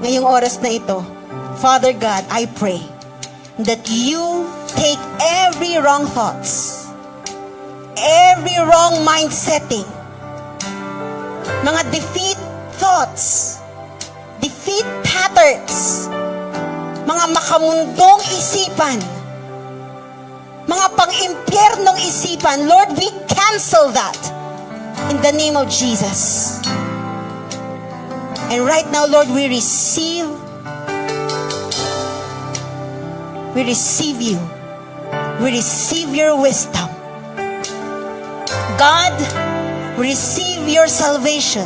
Ngayong oras na ito, Father God, I pray that you take every wrong thoughts, every wrong mind setting, mga defeat thoughts, defeat patterns, mga makamundong isipan, mga pang-impyernong isipan, Lord, we cancel that in the name of Jesus. And right now, Lord, we receive you. We receive your wisdom. God, receive your salvation.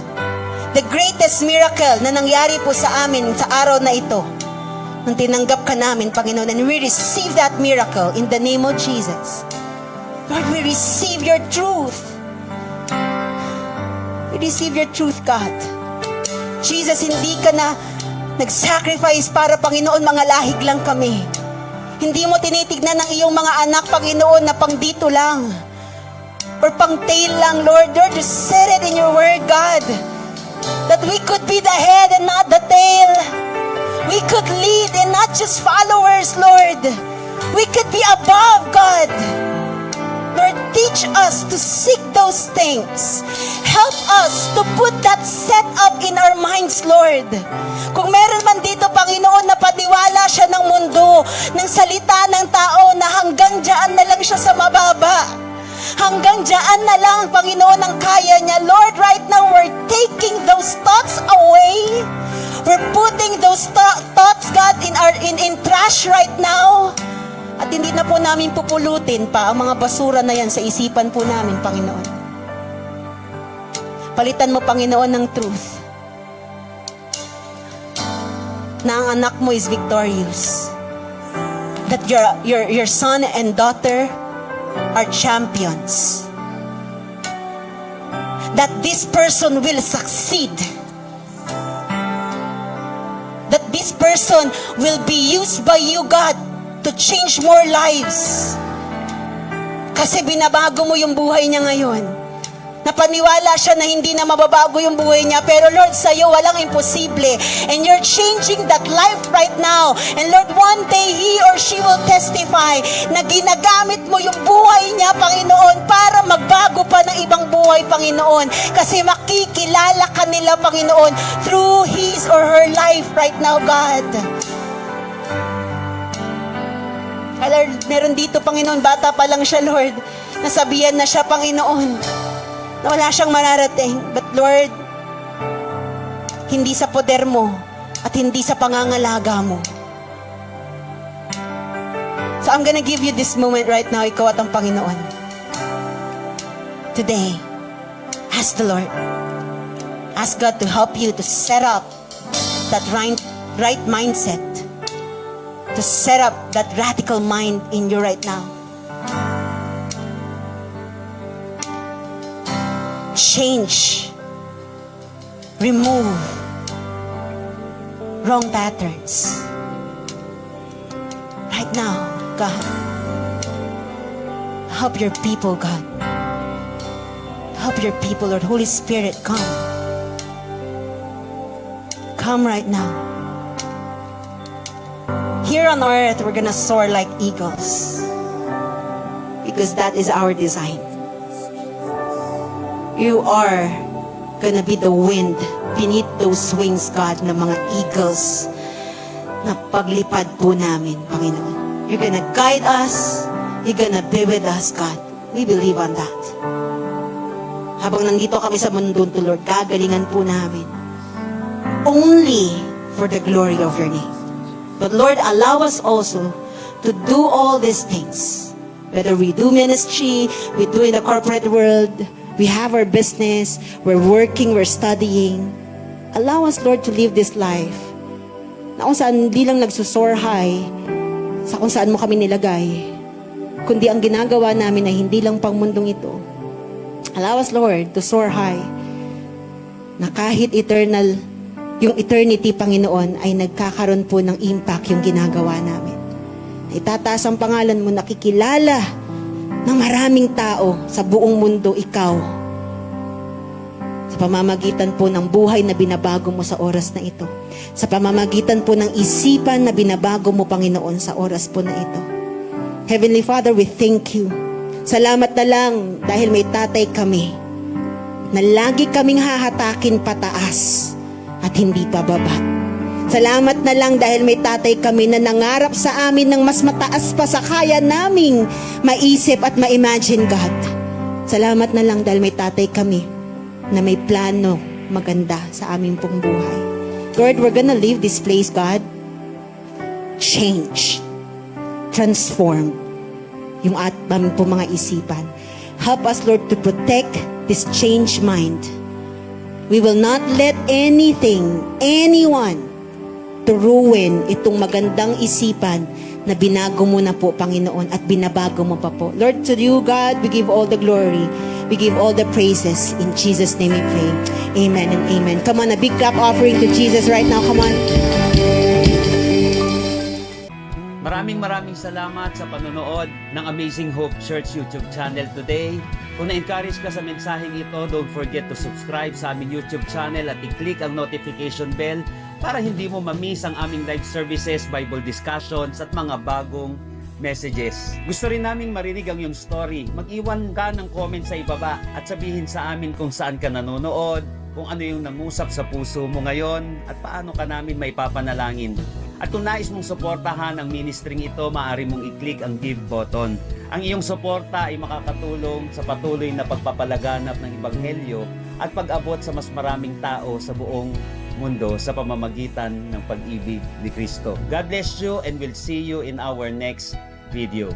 The greatest miracle na nangyari po sa amin sa araw na ito, nung tinanggap ka namin, Panginoon, and we receive that miracle in the name of Jesus. Lord, we receive your truth. We receive your truth, God. Jesus, hindi ka na nag-sacrifice para, Panginoon, mga lahig lang kami. Hindi mo tinitignan ng iyong mga anak, Panginoon, na pang dito lang or pang tail lang, Lord. Lord, you said it in your word, God, that we could be the head and not the tail. We could lead and not just followers, Lord. We could be above, God. Lord, teach us to seek those things. Help us to put that set up in our minds, Lord. Kung meron man dito, Panginoon, na paniwala siya ng mundo, ng salita ng tao na hanggang dyan na lang siya sa mababa. Hanggang dyan na lang, Panginoon, ang kaya niya. Lord, right now, we're taking those thoughts away. We're putting those thoughts, God, in trash right now. At hindi na po namin pupulutin pa ang mga basura na yan sa isipan po namin, Panginoon. Palitan mo, Panginoon, ng truth na ang anak mo is victorious. that your son and daughter are champions. That this person will succeed. That this person will be used by you, God, to change more lives. Kasi binabago mo yung buhay niya ngayon. Napaniwala siya na hindi na mababago yung buhay niya. Pero Lord, sa'yo walang imposible. And you're changing that life right now. And Lord, one day he or she will testify na ginagamit mo yung buhay niya, Panginoon, para magbago pa ng ibang buhay, Panginoon. Kasi makikilala ka nila, Panginoon, through his or her life right now, God. Lord, meron dito, Panginoon, bata pa lang siya, Lord. Nasabihan na siya, Panginoon, na wala siyang mararating. But Lord, hindi sa poder mo at hindi sa pangangalaga mo. So I'm gonna give you this moment right now, ikaw at ang Panginoon. Today, ask the Lord. Ask God to help you to set up that right mindset. To set up that radical mind in you right now. Change, remove wrong patterns. Right now, God, help your people, God. Help your people, Lord. Holy Spirit, come. Come right now. Here on earth, we're gonna soar like eagles. Because that is our design. You are gonna be the wind beneath those wings, God, ng mga eagles na paglipad po namin, Panginoon. You're gonna guide us. You're gonna be with us, God. We believe on that. Habang nandito kami sa mundo to, Lord, gagalingan po namin. Only for the glory of your name. But Lord, allow us also to do all these things. Whether we do ministry, we do in the corporate world, we have our business, we're working, we're studying. Allow us, Lord, to live this life na kung saan hindi lang nagsusor high sa kung saan mo kami nilagay, kundi ang ginagawa namin ay hindi lang pang mundong ito. Allow us, Lord, to soar high na kahit eternal, yung eternity, Panginoon, ay nagkakaroon po ng impact yung ginagawa namin. Itataas ang pangalan mo, nakikilala ng maraming tao sa buong mundo, ikaw. Sa pamamagitan po ng buhay na binabago mo sa oras na ito. Sa pamamagitan po ng isipan na binabago mo, Panginoon, sa oras po na ito. Heavenly Father, we thank you. Salamat na lang dahil may tatay kami na lagi kaming hahatakin pataas at hindi pababa. Salamat na lang dahil may tatay kami na nangarap sa amin ng mas mataas pa sa kaya naming maisip at ma-imagine, God. Salamat na lang dahil may tatay kami na may plano maganda sa aming pong buhay. Lord, we're gonna leave this place, God. Change. Transform yung aming pong mga isipan. Help us, Lord, to protect this changed mind. We will not let anything, anyone, to ruin itong magandang isipan na binago mo na po, Panginoon, at binabago mo pa po. Lord, to you, God, we give all the glory. We give all the praises. In Jesus' name we pray. Amen and amen. Come on, a big clap offering to Jesus right now. Come on. Maraming salamat sa panonood ng Amazing Hope Church YouTube channel today. Kung na-encourage ka sa mensaheng ito, don't forget to subscribe sa aming YouTube channel at i-click ang notification bell para hindi mo ma-miss ang aming live services, Bible discussions at mga bagong messages. Gusto rin naming marinig ang iyong story. Mag-iwan ka ng comment sa ibaba at sabihin sa amin kung saan ka nanonood, kung ano yung nangusap sa puso mo ngayon at paano ka namin may papanalangin. At kung nais mong suportahan ang ministring ito, maaari mong i-click ang give button. Ang iyong suporta ay makakatulong sa patuloy na pagpapalaganap ng Ebanghelyo at pag-abot sa mas maraming tao sa buong mundo sa pamamagitan ng pag-ibig ni Kristo. God bless you and we'll see you in our next video.